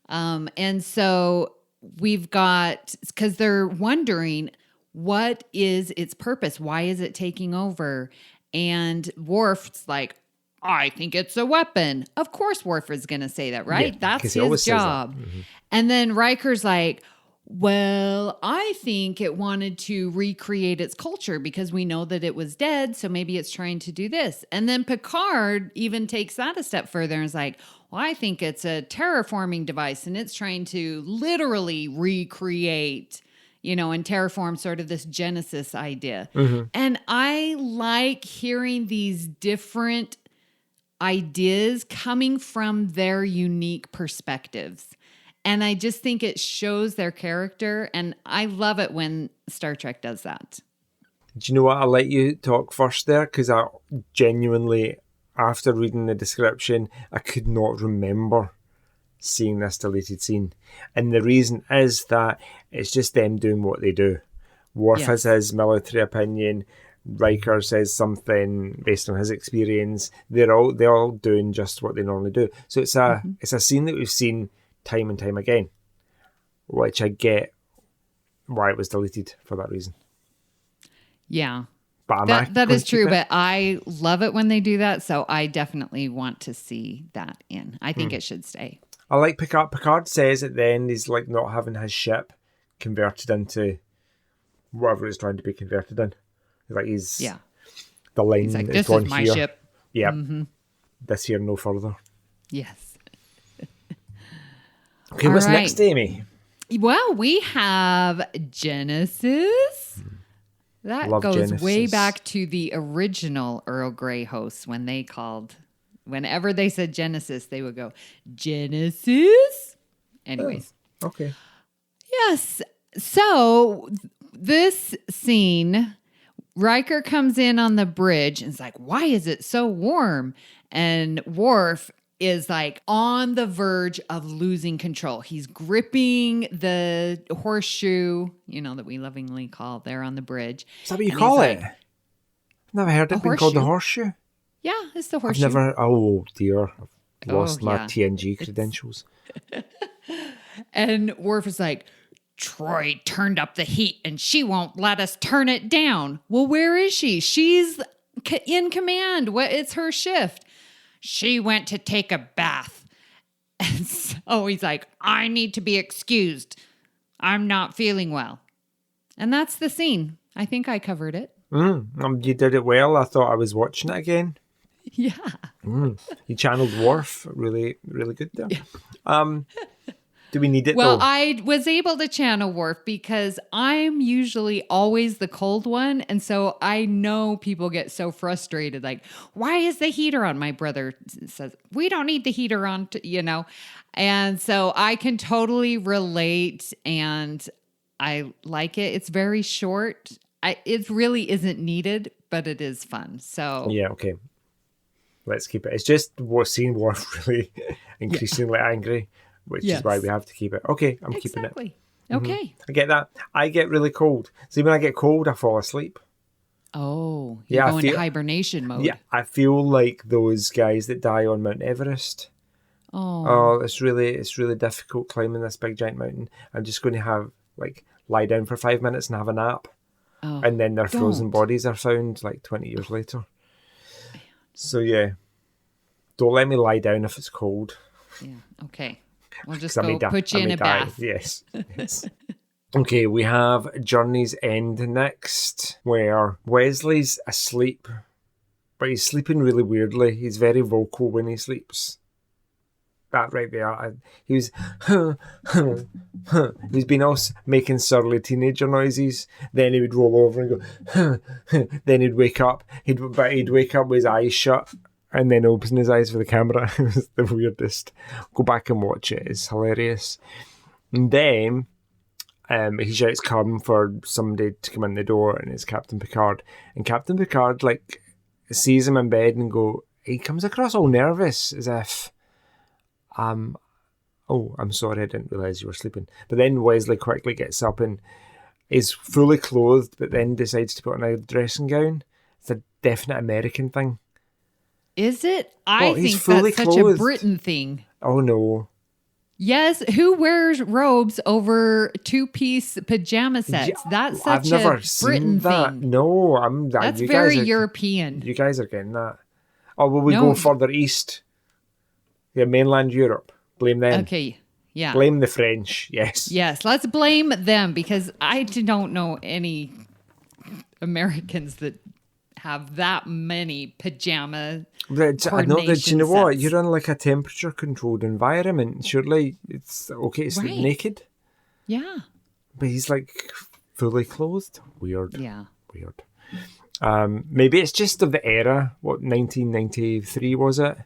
and so we've got, because they're wondering, what is its purpose? Why is it taking over? And Worf's like, I think it's a weapon. Of course Worf is going to say that, right? Yeah, that's 'cause he always his says that. job. And then Riker's like, well, I think it wanted to recreate its culture because we know that it was dead, so maybe it's trying to do this. And then Picard even takes that a step further and is like, well, I think it's a terraforming device and it's trying to literally recreate and terraform sort of this Genesis idea. And I like hearing these different ideas coming from their unique perspectives. And I just think it shows their character. And I love it when Star Trek does that. Do you know what? I'll let you talk first there, because I genuinely, after reading the description, I could not remember seeing this deleted scene. And the reason is that it's just them doing what they do. Worf has his military opinion. Riker says something based on his experience. They're all doing just what they normally do. So it's a scene that we've seen time and time again, which I get why it was deleted for that reason. Yeah. But that is true, but I love it when they do that, so I definitely want to see that in. I think it should stay. I like Picard. Picard says at the end he's like not having his ship converted into whatever it's trying to be converted in. Like the line he's like, is this gone is my here. ship. Yeah. This here, no further. Yes. Okay, what's next, Amy? Well, we have Genesis. That Love goes Genesis. way back to the original Earl Grey hosts when they called, whenever they said Genesis, they would go, Genesis? Anyways. Oh, okay. Yes. So this scene, Riker comes in on the bridge and is like, why is it so warm? And Worf is like on the verge of losing control. He's gripping the horseshoe, that we lovingly call there on the bridge. Is that what you call it? I've never heard it being called the horseshoe. Yeah, it's the horseshoe. I've never, oh dear, I've lost my TNG credentials. And Worf is like, Troy turned up the heat and she won't let us turn it down. Well, where is she? She's in command. It's her shift. She went to take a bath. And so he's like, I need to be excused. I'm not feeling well. And that's the scene. I think I covered it. You did it well. I thought I was watching it again. Yeah. You channeled Worf really, really good there. Do we need it Well, though? I was able to channel Worf because I'm usually always the cold one. And so I know people get so frustrated. Like, why is the heater on? My brother says, we don't need the heater on, And so I can totally relate and I like it. It's very short. It really isn't needed, but it is fun. So yeah, okay. Let's keep it. It's just seeing Worf really increasingly angry, which is why we have to keep it. Okay, I'm keeping it. Okay. I get that. I get really cold. See, when I get cold, I fall asleep. Oh, you go into hibernation mode. Yeah, I feel like those guys that die on Mount Everest. Oh, it's really difficult climbing this big giant mountain. I'm just going to have lie down for 5 minutes and have a nap. Oh, and then their frozen bodies are found 20 years later. So yeah, don't let me lie down if it's cold. Yeah, okay. We'll just put you in a bath. Yes. Okay, we have Journey's End next, where Wesley's asleep, but he's sleeping really weirdly. He's very vocal when he sleeps. That right there. He was he's been also making surly teenager noises. Then he would roll over and go then he'd wake up. He'd wake up with his eyes shut and then open his eyes for the camera. It was the weirdest. Go back and watch it. It's hilarious. And then he shouts come for somebody to come in the door, and it's Captain Picard. And Captain Picard sees him in bed and he comes across all nervous as if I'm sorry, I didn't realise you were sleeping. But then Wesley quickly gets up and is fully clothed, but then decides to put on a dressing gown. It's a definite American thing. Is it? I think that's clothed. Such a Britain thing. Oh, no. Yes, who wears robes over two-piece pajama sets? Yeah, That's I've such never a seen Britain that. thing. No, that's very European. You guys are getting that. Or will we go further east? Yeah, mainland Europe. Blame them. Okay, yeah. Blame the French, yes. Yes, let's blame them because I don't know any Americans that have that many pajama Do you know what? sets. You're in a temperature-controlled environment. Surely it's okay to sleep naked. Yeah. But he's fully clothed. Weird. Yeah. Weird. Maybe it's just of the era. What, 1993 was it?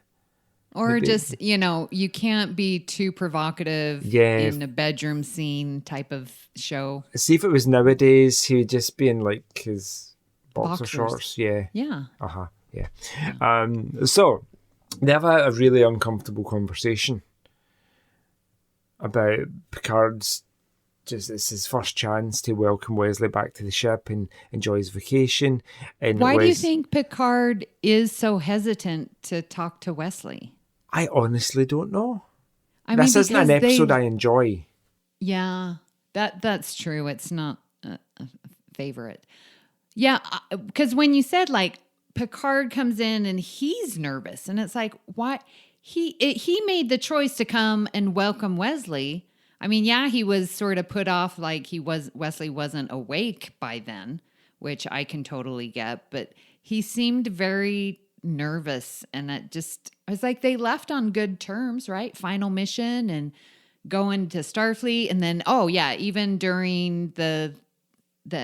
Or Maybe. just, you can't be too provocative in a bedroom scene type of show. See, if it was nowadays, he would just be in like his boxer Boxers. shorts. Yeah. Yeah. Yeah. So they have a really uncomfortable conversation about Picard's. It's his first chance to welcome Wesley back to the ship and enjoy his vacation. And Why do you think Picard is so hesitant to talk to Wesley? I honestly don't know. This isn't an episode I enjoy. Yeah, that's true. It's not a favorite. Yeah, because when you said like Picard comes in and he's nervous, and it's like, why? He made the choice to come and welcome Wesley. I mean, yeah, he was sort of put off, like Wesley wasn't awake by then, which I can totally get, but he seemed very nervous, and I was like, they left on good terms, right? Final mission and going to Starfleet, and then even during the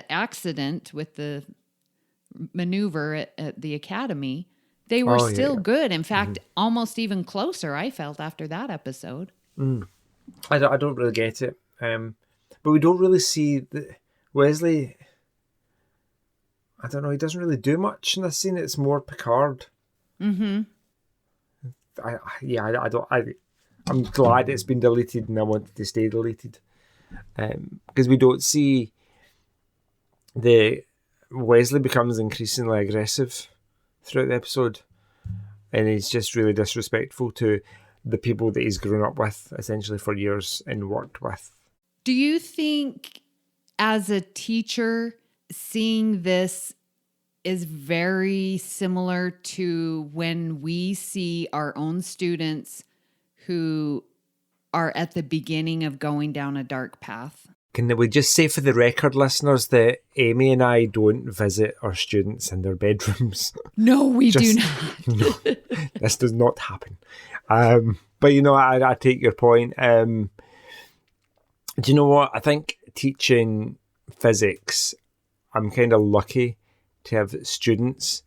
accident with the maneuver at the Academy, they were still good. In fact, almost even closer, I felt, after that episode. I don't really get it. But we don't really see Wesley. I don't know. He doesn't really do much in this scene. It's more Picard. Mm-hmm. I'm glad it's been deleted, and I want it to stay deleted, because we don't see Wesley becomes increasingly aggressive throughout the episode, and he's just really disrespectful to the people that he's grown up with, essentially, for years and worked with. Do you think, as a teacher, seeing this is very similar to when we see our own students who are at the beginning of going down a dark path? Can we just say for the record, listeners, that Amy and I don't visit our students in their bedrooms? No, we do not. No, this does not happen. But I take your point. Do you know what? I think teaching physics, I'm kind of lucky to have students.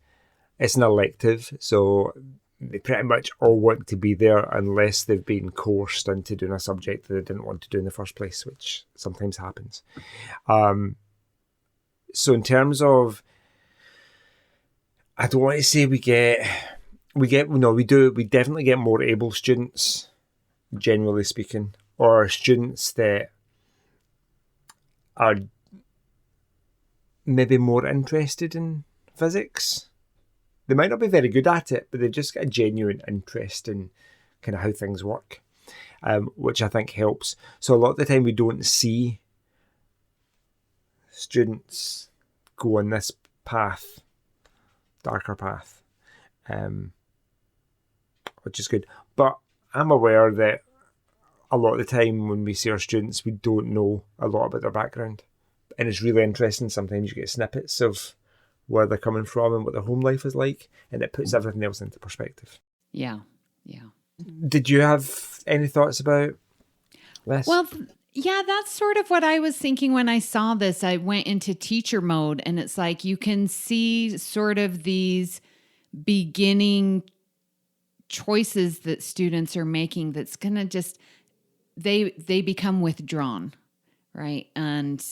It's an elective, so they pretty much all want to be there unless they've been coerced into doing a subject that they didn't want to do in the first place, which sometimes happens. So in terms of, I don't want to say we definitely get more able students, generally speaking, or students that are maybe more interested in physics. They might not be very good at it, but they've just got a genuine interest in kind of how things work, which I think helps. So a lot of the time we don't see students go on this path, darker path, which is good. But I'm aware that a lot of the time when we see our students, we don't know a lot about their background. And it's really interesting. Sometimes you get snippets of where they're coming from and what their home life is like, and it puts everything else into perspective. Yeah. Did you have any thoughts about this? Well, yeah, that's sort of what I was thinking when I saw this. I went into teacher mode, and it's like you can see sort of these beginning choices that students are making that's going to just, they become withdrawn, right? And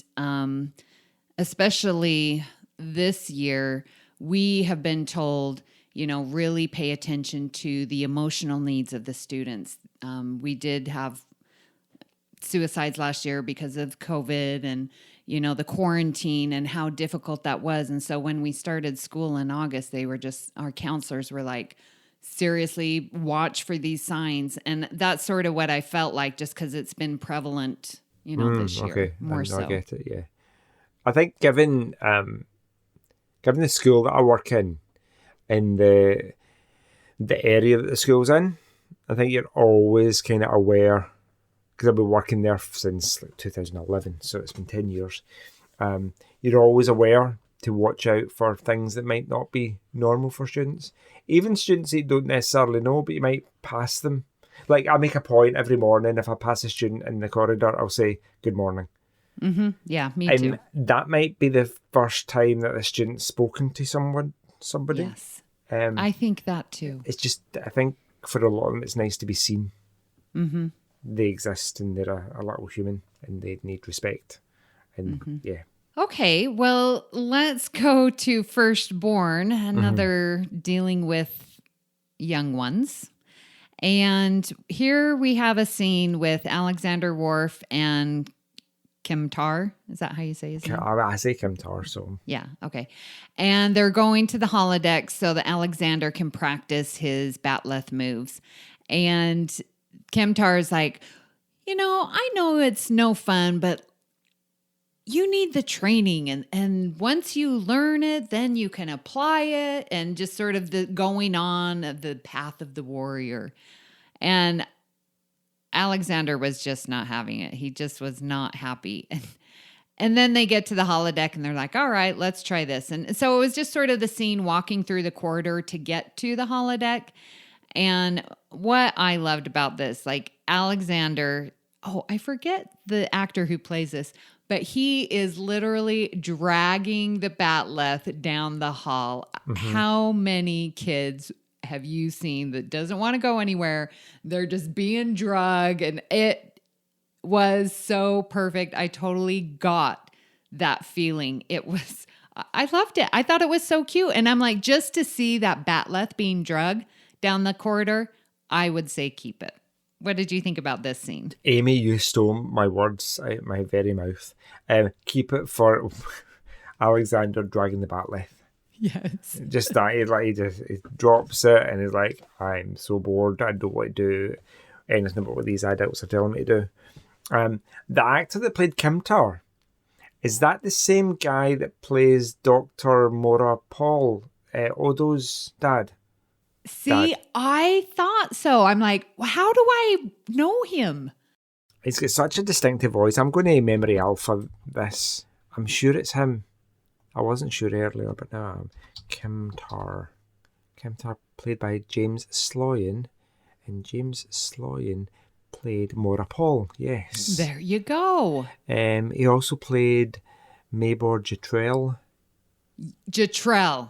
especially this year, we have been told, really pay attention to the emotional needs of the students. We did have suicides last year because of COVID and, the quarantine and how difficult that was. And so when we started school in August, our counselors were like, seriously, watch for these signs. And that's sort of what I felt like, just because it's been prevalent, this year. Okay. More so. I get it, yeah. I think given the school that I work in the area that the school's in, I think you're always kind of aware, because I've been working there since 2011, so it's been 10 years. You're always aware to watch out for things that might not be normal for students. Even students that you don't necessarily know, but you might pass them. Like, I make a point every morning, if I pass a student in the corridor, I'll say, good morning. Yeah, me And too. that might be the first time that the student's spoken to somebody. Yes. I think that too. It's just, I think for a lot of them, it's nice to be seen. Mm-hmm. They exist and they're a little human and they need respect. And yeah. Okay, well, let's go to Firstborn, another dealing with young ones. And here we have a scene with Alexander Worf and Kim Tar. Is that how you say his name? I say Kim Tar, so. Yeah, okay. And they're going to the holodeck so that Alexander can practice his Batleth moves. And Kim Tar is like, I know it's no fun, but you need the training. And once you learn it, then you can apply it, and just sort of the going on of the path of the warrior. And Alexander was just not having it. He just was not happy. And then they get to the holodeck and they're like, all right, let's try this. And so it was just sort of the scene walking through the corridor to get to the holodeck. And what I loved about this, like Alexander, I forget the actor who plays this, but he is literally dragging the Batleth down the hall. How many kids have you seen that doesn't want to go anywhere? They're just being drugged, and it was so perfect. I totally got that feeling. I loved it. I thought it was so cute. And I'm like, just to see that Batleth being drugged down the corridor, I would say keep it. What did you think about this scene? Amy, you stole my words out my very mouth. Keep it for Alexander dragging the Batleth. Yes. Just that, he drops it and he's like, I'm so bored, I don't want to do anything about what these adults are telling me to do. The actor that played Kim Tar, is that the same guy that plays Dr. Maura Paul, Odo's dad? See, I thought so. I'm like, how do I know him? He's got such a distinctive voice. I'm going to memory alpha this. I'm sure it's him. I wasn't sure earlier, but now I'm. Kim Tar. Kim Tar played by James Sloyan. And James Sloyan played Maura Paul. Yes. There you go. He also played Maybor Jetrell.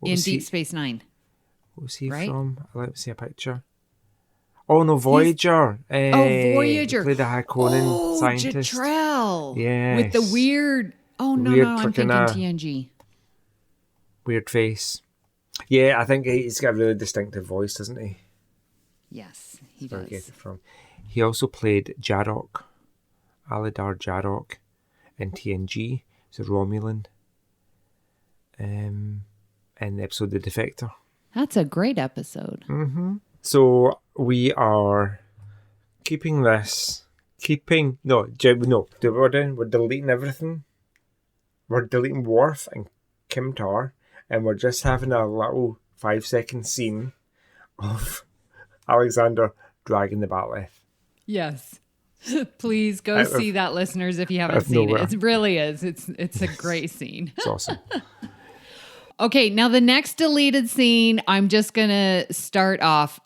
In Deep Space Nine. What was he right? from? I'd like to see a picture. Oh, no, Voyager. Voyager. He played the Harkonnen scientist. Jetrell. Yes. With the weird... Oh, no, I'm thinking TNG. Weird face. Yeah, I think he's got a really distinctive voice, doesn't he? Yes, he does. Get it from. He also played Jarok, Alidar Jarok, in TNG. He's a Romulan. In the episode The Defector. That's a great episode. Mm-hmm. So we are keeping this. We're deleting everything. We're deleting Worf and Kim Tar, and we're just having a little 5-second scene of Alexander dragging the Batleth. Yes. Please go see that, listeners, if you haven't seen it. It really is. It's a great scene. It's awesome. Okay, now the next deleted scene, I'm just going to start off.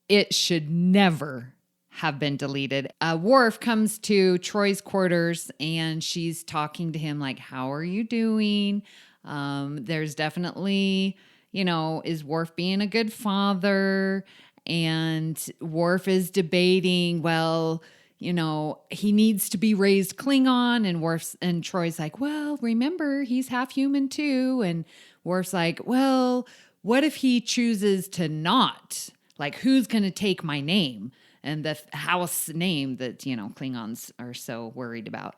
It should never have been deleted. Worf comes to Troy's quarters and she's talking to him like, how are you doing? There's definitely, is Worf being a good father? And Worf is debating, well, he needs to be raised Klingon. And Troy's like, well, remember, he's half human too. And Worf's like, well, what if he chooses to not? Like, who's going to take my name? And the house name that, Klingons are so worried about.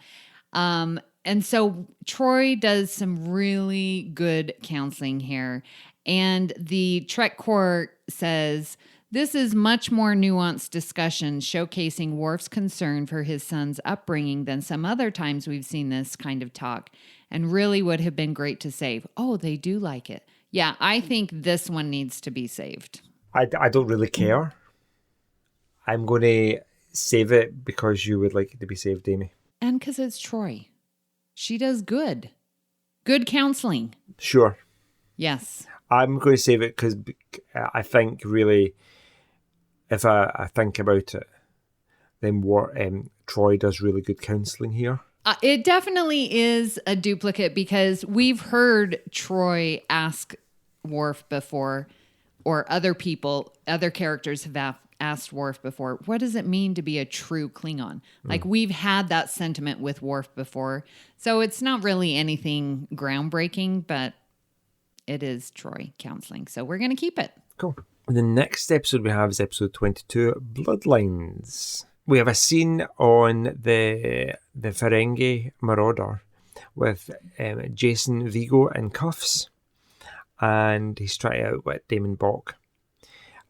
And so Troy does some really good counseling here. And the Trek Corps says, this is much more nuanced discussion showcasing Worf's concern for his son's upbringing than some other times we've seen this kind of talk, and really would have been great to save. Oh, they do like it. Yeah, I think this one needs to be saved. I don't really care. I'm going to save it because you would like it to be saved, Amy. And because it's Troy. She does good. Good counseling. Sure. Yes. I'm going to save it because I think really, if I think about it, then what Troy does really good counselling here. It definitely is a duplicate because we've heard Troy ask Worf before, or other characters have asked Worf before, what does it mean to be a true Klingon? Like we've had that sentiment with Worf before. So it's not really anything groundbreaking, but it is Troy counseling. So we're going to keep it. Cool. The next episode we have is episode 22, Bloodlines. We have a scene on the Ferengi Marauder with Jason Vigo in cuffs, and he's trying to outwit Damon Bok.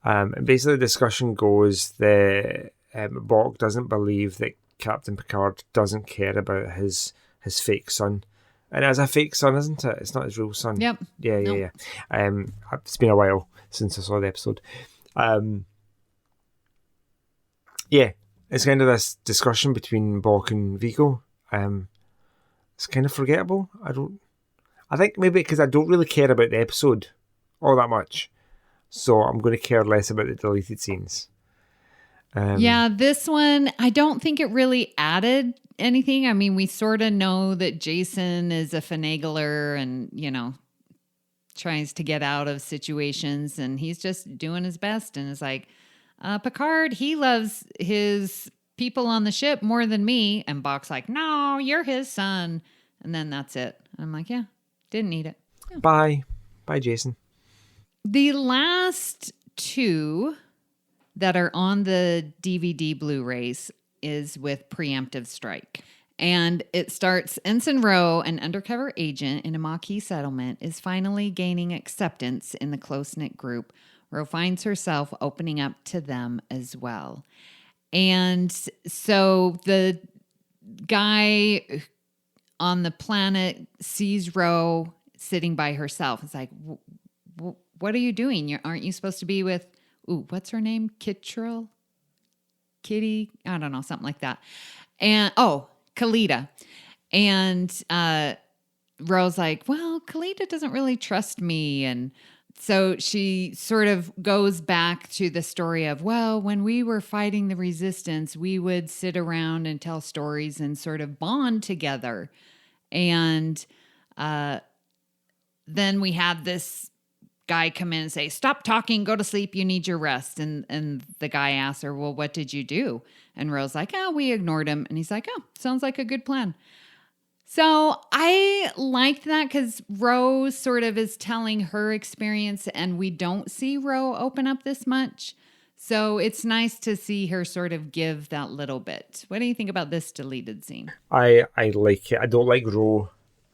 And basically, the discussion goes that Bok doesn't believe that Captain Picard doesn't care about his fake son. And it is a fake son, isn't it? It's not his real son. Yep. Yeah. It's been a while since I saw the episode. It's kind of this discussion between Bok and Vigo. It's kind of forgettable. I think maybe because I don't really care about the episode all that much. So I'm going to care less about the deleted scenes. This one, I don't think it really added anything. I mean, we sort of know that Jason is a finagler and, tries to get out of situations, and he's just doing his best and is like, Picard, he loves his people on the ship more than me. And Bok's like, no, you're his son. And then that's it. I'm like, yeah, didn't need it. Yeah. Bye, Jason. The last two that are on the DVD Blu-rays is with Preemptive Strike. And it starts, Ensign Ro, an undercover agent in a Maquis settlement, is finally gaining acceptance in the close-knit group. Ro finds herself opening up to them as well. And so the guy on the planet sees Ro sitting by herself. It's like, what are you doing? Aren't you supposed to be with, what's her name? Kittrell? Kitty? I don't know, something like that. And, Khalida. And Ro's like, well, Khalida doesn't really trust me. And so she sort of goes back to the story of, well, when we were fighting the resistance, we would sit around and tell stories and sort of bond together. And then we had this guy come in and say, stop talking, go to sleep, you need your rest. And the guy asks her, well, what did you do? And Ro's like, we ignored him. And he's like, sounds like a good plan. So I liked that because Ro sort of is telling her experience, and we don't see Ro open up this much. So it's nice to see her sort of give that little bit. What do you think about this deleted scene? I like it. I don't like Ro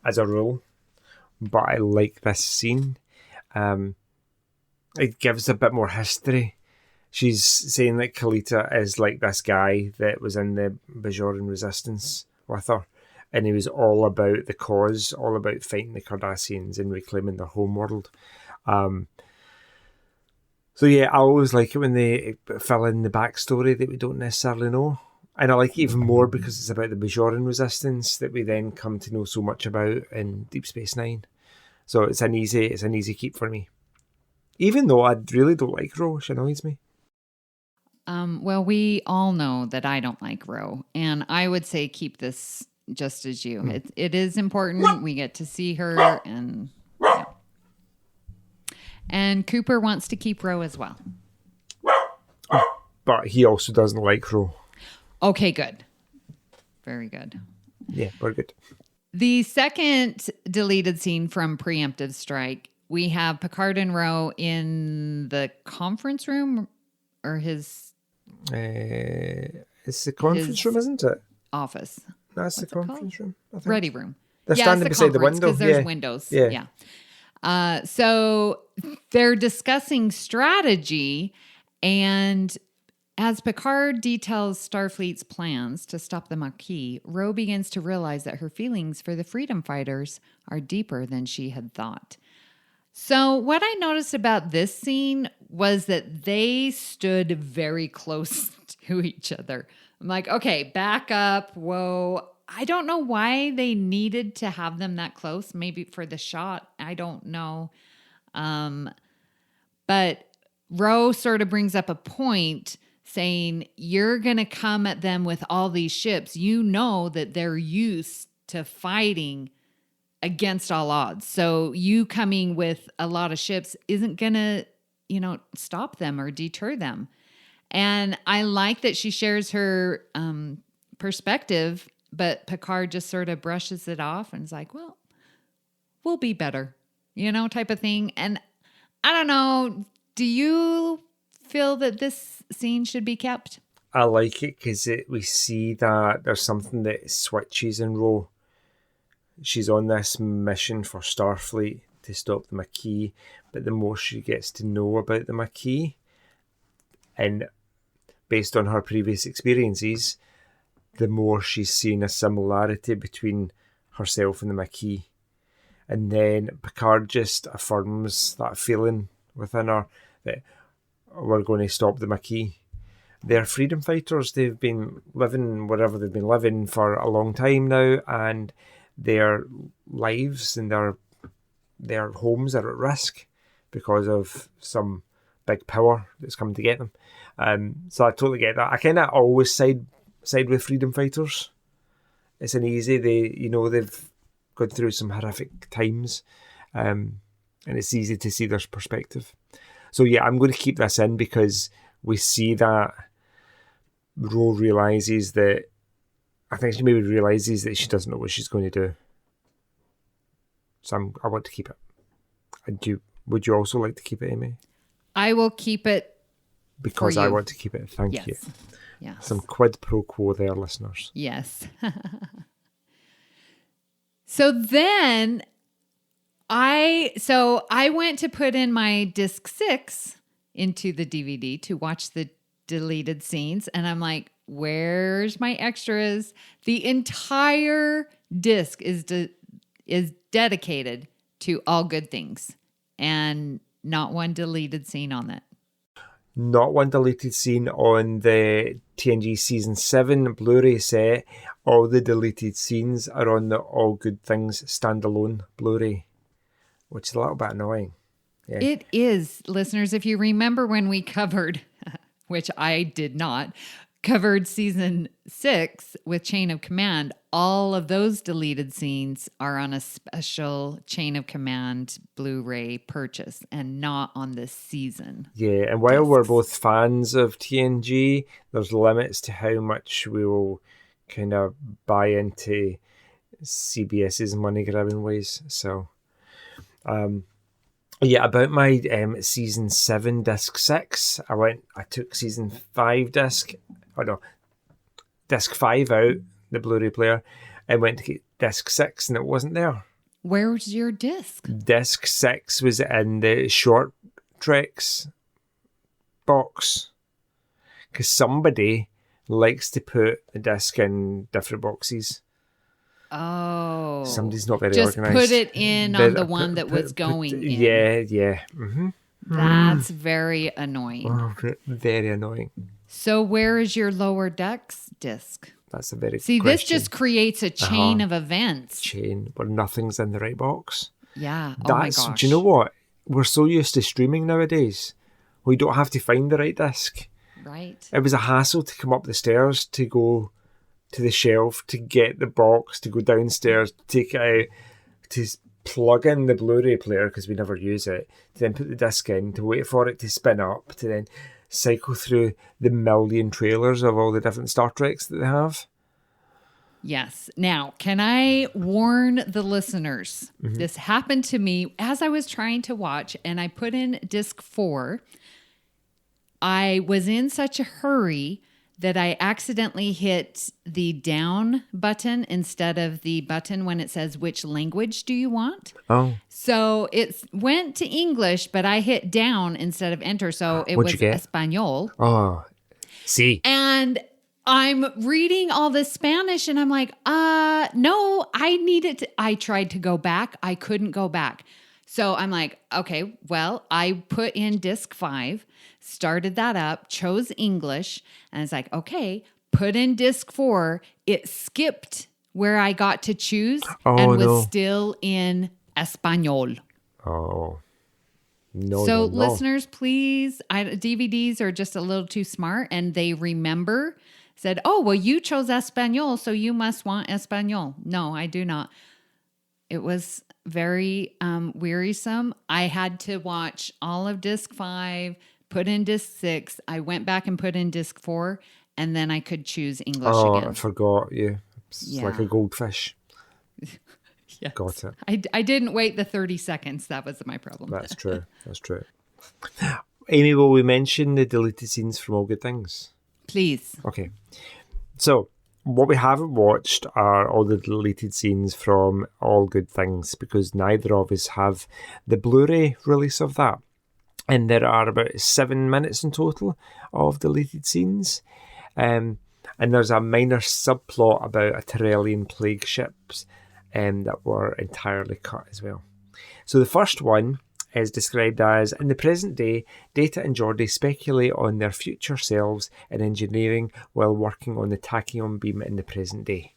as a rule, but I like this scene. It gives a bit more history. She's saying that Khalida is like this guy that was in the Bajoran resistance with her. And he was all about the cause, all about fighting the Cardassians and reclaiming their homeworld. So yeah, I always like it when they fill in the backstory that we don't necessarily know. And I like it even more because it's about the Bajoran resistance that we then come to know so much about in Deep Space Nine. So it's an easy keep for me. Even though I really don't like Ro, she annoys me. Well, we all know that I don't like Ro, and I would say keep this just as you. It is important. We get to see her, and yeah. And Cooper wants to keep Ro as well. But he also doesn't like Ro. Okay, good. Very good. Yeah, we're good. The second deleted scene from Preemptive Strike, we have Picard and Ro in the conference room, or his... it's the conference room, isn't it? Office. That's the conference room, I think. Ready room. They're standing beside the window. Because there's windows. Yeah. So they're discussing strategy, and as Picard details Starfleet's plans to stop the Maquis, Ro begins to realize that her feelings for the freedom fighters are deeper than she had thought. So what I noticed about this scene was that they stood very close to each other. I'm like, okay, back up. Whoa. I don't know why they needed to have them that close. Maybe for the shot. I don't know. But Ro sort of brings up a point saying, you're going to come at them with all these ships. You know that they're used to fighting against all odds. So you coming with a lot of ships isn't going to, stop them or deter them. And I like that she shares her perspective, but Picard just sort of brushes it off and is like, well, we'll be better, type of thing. And I don't know, do you feel that this scene should be kept? I like it because we see that there's something that switches in Ro. She's on this mission for Starfleet to stop the Maquis, but the more she gets to know about the Maquis, and based on her previous experiences, the more she's seen a similarity between herself and the Maquis. And then Picard just affirms that feeling within her that we're going to stop the Maquis. They're freedom fighters. They've been living wherever they've been living for a long time now, and their lives and their homes are at risk because of some big power that's come to get them. So I totally get that. I kind of always side with freedom fighters. It's an easy. They've gone through some horrific times, and it's easy to see their perspective. So yeah, I'm going to keep this in because we see that Ro realizes that. I think she maybe realizes that she doesn't know what she's going to do. So I want to keep it. And would you also like to keep it, Amy? I will keep it because for you. I want to keep it. Thank you. Yes. Some quid pro quo there, listeners. Yes. So then I went to put in my disc 6 into the DVD to watch the deleted scenes, and I'm like, where's my extras? The entire disc is dedicated to All Good Things, and not one deleted scene on it. Not one deleted scene on the TNG Season 7 Blu-ray set. All the deleted scenes are on the All Good Things standalone Blu-ray, which is a little bit annoying. Yeah. It is, listeners. If you remember when we covered, which I did not, covered Season 6 with Chain of Command, all of those deleted scenes are on a special Chain of Command Blu-ray purchase and not on this season. Yeah, and while we're both fans of TNG, there's limits to how much we will kind of buy into CBS's money-grabbing ways. So, yeah, about my Season 7 Disc 6, I took Season 5 Disc 5 out, the Blu-ray player, and went to get Disc 6, and it wasn't there. Where was your disc? Disc 6 was in the Short Treks box, because somebody likes to put a disc in different boxes. Oh. Somebody's not very just organised. Just put it in on the one that was going in. Yeah. Mm-hmm. That's very annoying. Oh, very annoying. So where is your lower decks disc? That's a very good See, question. this just creates a chain of events. Chain where nothing's in the right box. Yeah. Oh my gosh. Do you know what? We're so used to streaming nowadays. We don't have to find the right disc. Right. It was a hassle to come up the stairs, to go to the shelf, to get the box, to go downstairs, to take it out, to plug in the Blu-ray player because we never use it, to then put the disc in, to wait for it to spin up, to then cycle through the million trailers of all the different Star Treks that they have. Yes. Now, can I warn the listeners? Mm-hmm. This happened to me as I was trying to watch, and I put in disc 4. I was in such a hurry that I accidentally hit the down button instead of the button when it says, which language do you want? Oh. So it went to English, but I hit down instead of enter. So it was Espanol. Oh, sí. And I'm reading all this Spanish and I'm like, no, I tried to go back. I couldn't go back. So I'm like, okay, well, I put in disc 5, started that up, chose English, and it's like, okay, put in disc 4. It skipped where I got to choose and was still in Espanol. Oh. So listeners, please, DVDs are just a little too smart, and they said, oh, well, you chose Espanol, so you must want Espanol. No, I do not. It was very wearisome. I had to watch all of disc 5, put in disc 6. I went back and put in disc 4, and then I could choose English again. I forgot you. It's like a goldfish. Yes. Got it. I didn't wait the 30 seconds. That was my problem. That's true. Amy, will we mention the deleted scenes from All Good Things? Please. Okay. So, what we haven't watched are all the deleted scenes from All Good Things, because neither of us have the Blu-ray release of that. And there are about 7 minutes in total of deleted scenes. And there's a minor subplot about a Tyrrellian plague ships that were entirely cut as well. So the first one is described as, in the present day, Data and Geordi speculate on their future selves in engineering while working on the tachyon beam in the present day.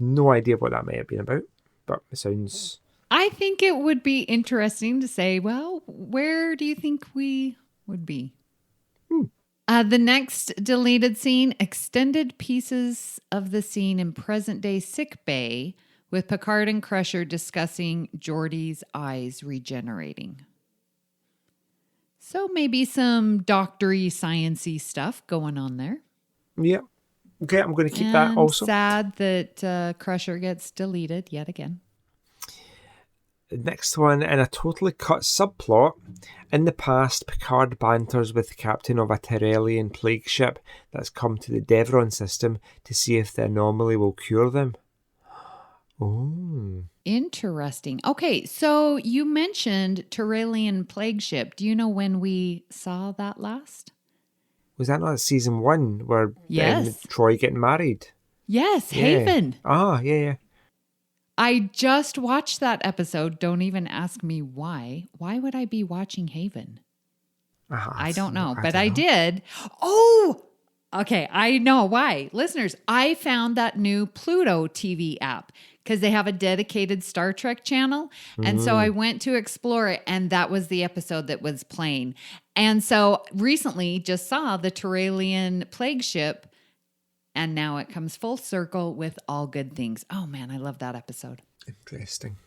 No idea what that might have been about, but it sounds... I think it would be interesting to say, well, where do you think we would be? The next deleted scene, extended pieces of the scene in present-day sick bay with Picard and Crusher discussing Geordi's eyes regenerating. So maybe some doctory, sciencey stuff going on there. Yeah. Okay, I'm going to keep that also. Sad that Crusher gets deleted yet again. The next one, in a totally cut subplot, in the past, Picard banters with the captain of a Tyrrellian plague ship that's come to the Devron system to see if the anomaly will cure them. Oh. Interesting. Okay, so you mentioned Tyrrellian plague ship. Do you know when we saw that last? Was that not season 1 where Ben and Troy getting married? Yes, yeah. Haven. Yeah. I just watched that episode. Don't even ask me why. Why would I be watching Haven? I don't know, but I did. Oh, okay. I know why. Listeners, I found that new Pluto TV app because they have a dedicated Star Trek channel. And so I went to explore it, and that was the episode that was playing. And so recently just saw the Tyrrellian plague ship. And now it comes full circle with All Good Things. Oh, man, I love that episode. Interesting.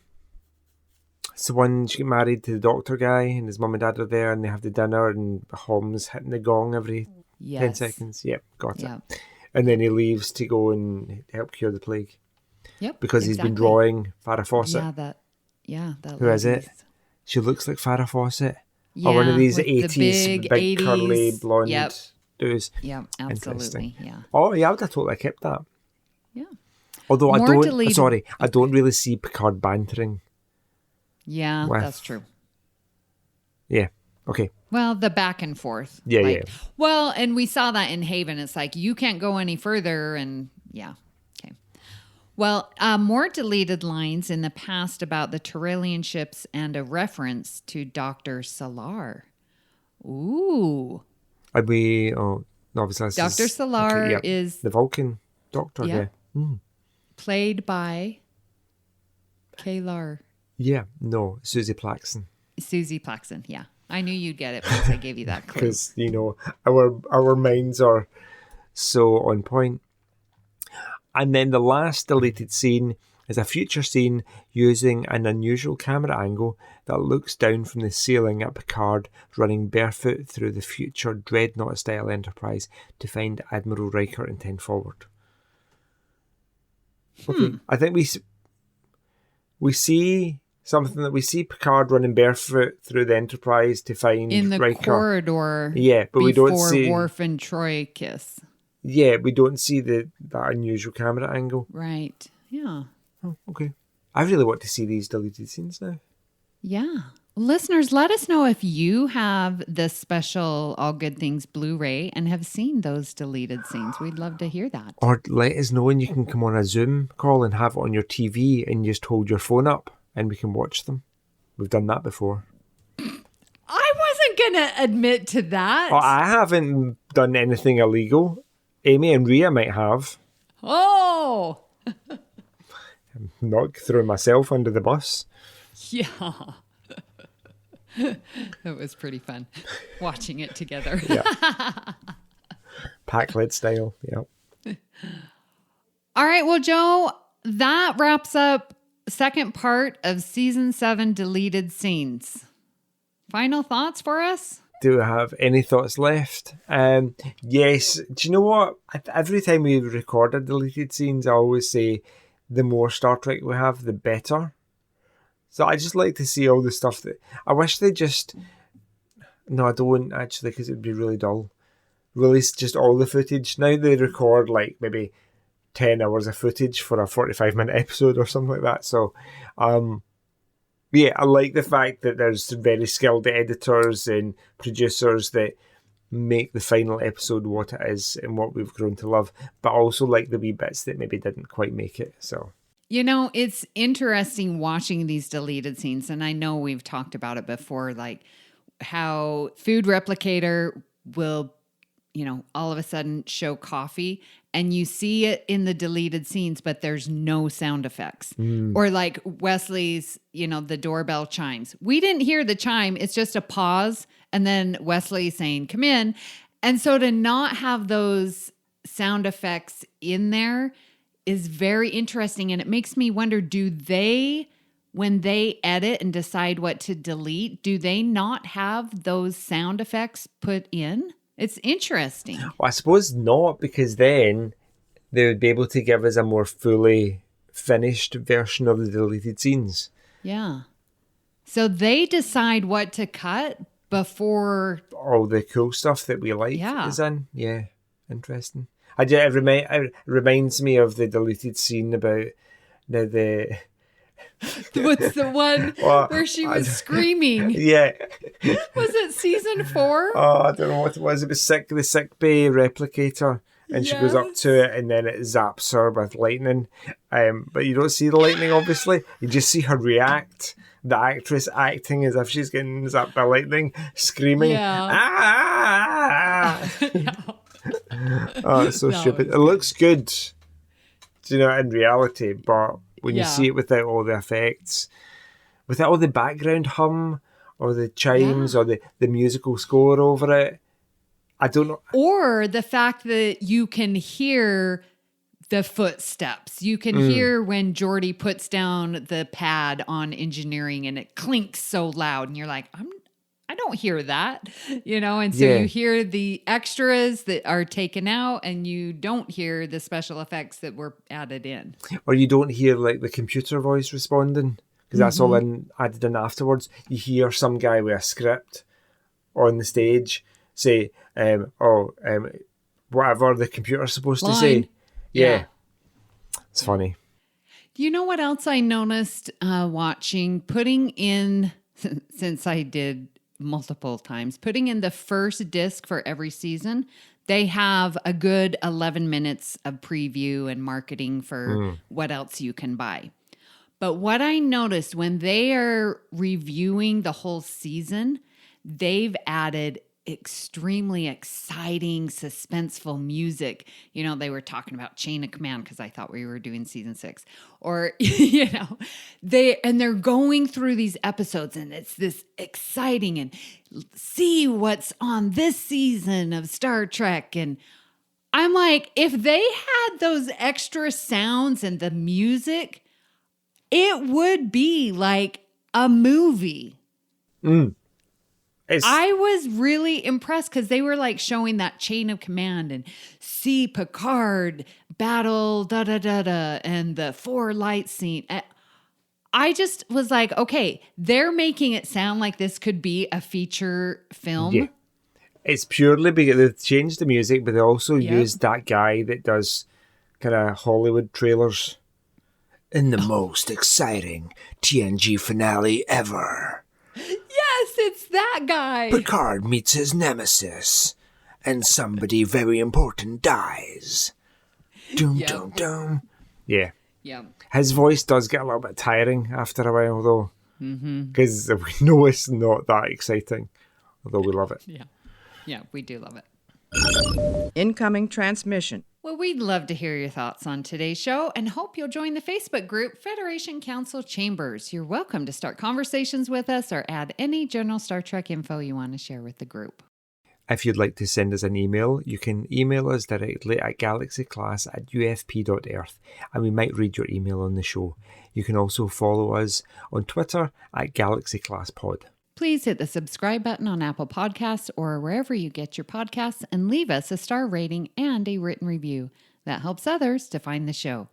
It's the one she got married to the doctor guy, and his mum and dad are there, and they have the dinner, and Holmes hitting the gong every 10 seconds. Yep, got it. And then he leaves to go and help cure the plague. Yep, because he's been drawing Farrah Fawcett. Who is it? She looks like Farrah Fawcett. Or one of these 80s, big 80s, curly, blonde... dudes. Yeah, absolutely. Yeah. Oh, yeah, I would have totally kept that. Yeah. Although I don't really see Picard bantering. Yeah, that's true. Yeah. Okay. Well, the back and forth. Yeah. Well, and we saw that in Haven. It's like, you can't go any further. And yeah. Okay. Well, more deleted lines in the past about the Tyrrellian ships and a reference to Dr. Salar. Ooh. Obviously Dr. Salar is the Vulcan doctor. Yeah. Played by Kaylar. Yeah, no, Susie Plaxton. Susie Plaxton, yeah. I knew you'd get it once I gave you that clue. Because, our minds are so on point. And then the last deleted scene is a future scene using an unusual camera angle that looks down from the ceiling at Picard running barefoot through the future Dreadnought-style Enterprise to find Admiral Riker and 10 forward. Okay, I think we see something that we see Picard running barefoot through the Enterprise to find in the Riker. Corridor. Yeah, but we don't see before Worf and Troy kiss. Yeah, we don't see that unusual camera angle. Right. Yeah. Oh, okay. I really want to see these deleted scenes now. Yeah. Listeners, let us know if you have the special All Good Things Blu-ray and have seen those deleted scenes. We'd love to hear that. Or let us know, and you can come on a Zoom call and have it on your TV and just hold your phone up and we can watch them. We've done that before. I wasn't going to admit to that. Oh, I haven't done anything illegal. Amy and Rhea might have. Oh! I'm not throwing myself under the bus. Yeah. It was pretty fun watching it together. Yeah. Pack lid style. Yep. All right. Well, Joe, that wraps up second part of season 7 deleted scenes. Final thoughts for us? Do I have any thoughts left? Yes. Do you know what? Every time we record a deleted scenes, I always say the more Star Trek we have, the better. So I just like to see all the stuff that... I wish they just... No, I don't actually, because it would be really dull. Release just all the footage. Now they record like maybe 10 hours of footage for a 45-minute episode or something like that. So, yeah, I like the fact that there's very skilled editors and producers that make the final episode what it is and what we've grown to love, but also like the wee bits that maybe didn't quite make it. So, you know, it's interesting watching these deleted scenes, and I know we've talked about it before, like how Food Replicator will, you know, all of a sudden show coffee and you see it in the deleted scenes, but there's no sound effects. Or like Wesley's, you know, the doorbell chimes. We didn't hear the chime. It's just a pause. And then Wesley saying, come in. And so to not have those sound effects in there is very interesting. And it makes me wonder, do they, when they edit and decide what to delete, do they not have those sound effects put in? It's interesting. Well, I suppose not, because then they would be able to give us a more fully finished version of the deleted scenes. Yeah. So they decide what to cut before... all the cool stuff that we like is in. Yeah, interesting. It reminds me of the deleted scene about the What's the one where she was screaming? Yeah. Was it season 4? Oh, I don't know what it was. It was the sick bay replicator. And she goes up to it and then it zaps her with lightning. But you don't see the lightning, obviously. You just see her react. The actress acting as if she's getting zapped by lightning, screaming. Yeah. Ah! Oh, it's so stupid. It looks good, you know, in reality, but when you see it without all the effects, without all the background hum or the chimes or the musical score over it, I don't know. Or the fact that you can hear the footsteps. You can hear when Geordi puts down the pad on engineering and it clinks so loud and you're like, I don't hear that, you know? And so you hear the extras that are taken out and you don't hear the special effects that were added in. Or you don't hear like the computer voice responding, because that's all added in afterwards. You hear some guy with a script on the stage say, whatever the computer's supposed to say. Yeah. It's funny. You know what else I noticed watching? Putting in, since I did multiple times, putting in the first disc for every season, they have a good 11 minutes of preview and marketing for what else you can buy. But what I noticed when they are reviewing the whole season, they've added extremely exciting, suspenseful music. You know, they were talking about Chain of Command because I thought we were doing season 6. Or, you know, they're going through these episodes and it's this exciting and see what's on this season of Star Trek. And I'm like, if they had those extra sounds and the music, it would be like a movie. I was really impressed because they were like showing that Chain of Command and see Picard battle and the 4 light scene. I just was like, okay, they're making it sound like this could be a feature film. Yeah. It's purely because they've changed the music, but they also used that guy that does kind of Hollywood trailers. In the most exciting TNG finale ever. Yes, it's that guy. Picard meets his nemesis, and somebody very important dies. Doom, doom, doom. Yeah. His voice does get a little bit tiring after a while, though. Because we know it's not that exciting, although we love it. Yeah, we do love it. Incoming transmission. Well, Well, we'd love to hear your thoughts on today's show and hope you'll join the Facebook group Federation Council Chambers. You're welcome to start conversations with us or add any general Star Trek info you want to share with the group. If you'd like to send us an email, you can email us directly at galaxyclass@ufp.earth and we might read your email on the show. You can also follow us on Twitter at GalaxyClassPod. Please hit the subscribe button on Apple Podcasts or wherever you get your podcasts and leave us a star rating and a written review. That helps others to find the show.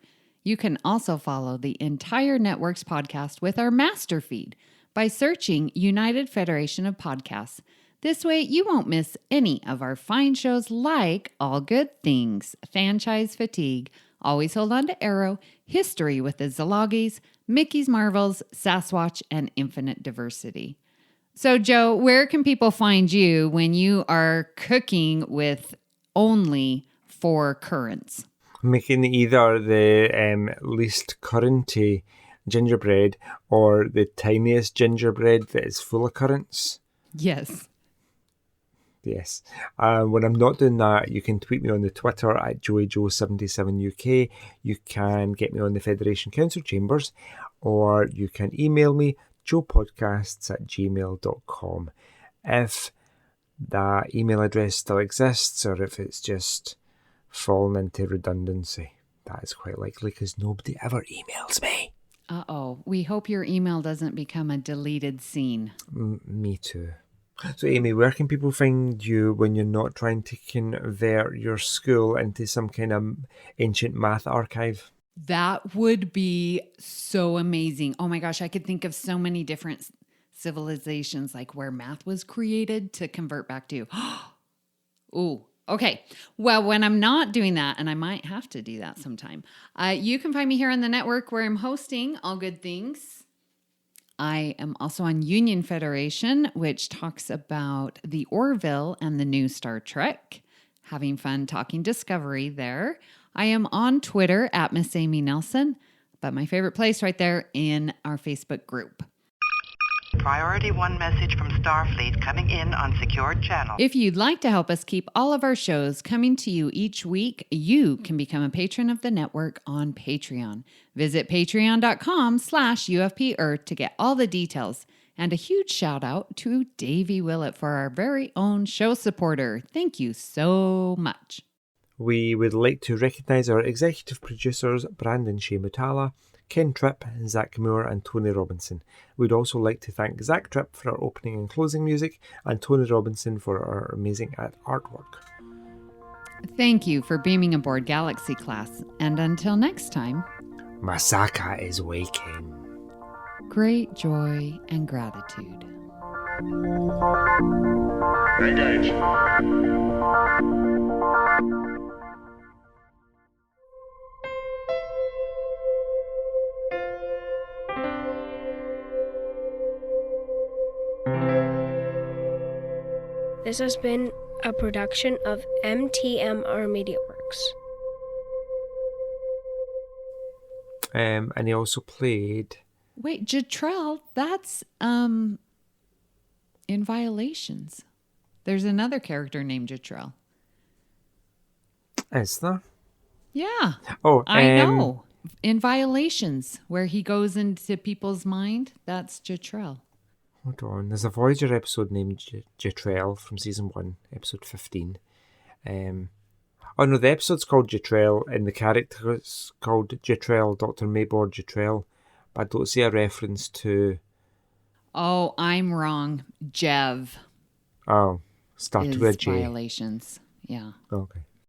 You can also follow the entire network's podcast with our master feed by searching United Federation of Podcasts. This way, you won't miss any of our fine shows like All Good Things, Franchise Fatigue, Always Hold On to Arrow, History with the Szilagys, Mickey's Marvels, Sasquatch, and Infinite Diversity. So, Joe, where can people find you when you are cooking with only 4 currants? Making either the least curranty gingerbread or the tiniest gingerbread that is full of currants. Yes. Yes. When I'm not doing that, you can tweet me on the Twitter at JoeyJoe77UK. You can get me on the Federation Council Chambers, or you can email me, joepodcasts@gmail.com. If that email address still exists, or if it's just fallen into redundancy, that is quite likely because nobody ever emails me. Uh-oh. We hope your email doesn't become a deleted scene. Me too. So, Amy, where can people find you when you're not trying to convert your school into some kind of ancient math archive? That would be so amazing. Oh my gosh, I could think of so many different civilizations, like where math was created to convert back to. Ooh, okay. Well, when I'm not doing that, and I might have to do that sometime, you can find me here on the network where I'm hosting All Good Things. I am also on Union Federation, which talks about the Orville and the new Star Trek. Having fun talking Discovery there. I am on Twitter at Miss Amy Nelson, but my favorite place right there in our Facebook group. Priority 1 message from Starfleet coming in on secured channel. If you'd like to help us keep all of our shows coming to you each week, you can become a patron of the network on Patreon. Visit patreon.com/UFP Earth to get all the details. And a huge shout out to Davey Willett for our very own show supporter. Thank you so much. We would like to recognise our executive producers, Brandon Shea Mutala, Ken Tripp, Zach Moore and Tony Robinson. We'd also like to thank Zach Tripp for our opening and closing music and Tony Robinson for our amazing artwork. Thank you for beaming aboard Galaxy Class. And until next time, Masaka is waking. Great joy and gratitude. Engage. This has been a production of MTMR Media Works. And he also played... Wait, Jetrell, that's in Violations. There's another character named Jetrell. Is there? Yeah. Oh, I know. In Violations, where he goes into people's mind, that's Jetrell. Hold on. There's a Voyager episode named Jetrell from season 1, episode 15. Oh no, the episode's called Jetrell and the character is called Jetrell, Dr. Maybor Jetrell. But I don't see a reference to... Oh, I'm wrong. Jev. Oh, started with a J. Violations. Yeah. Okay.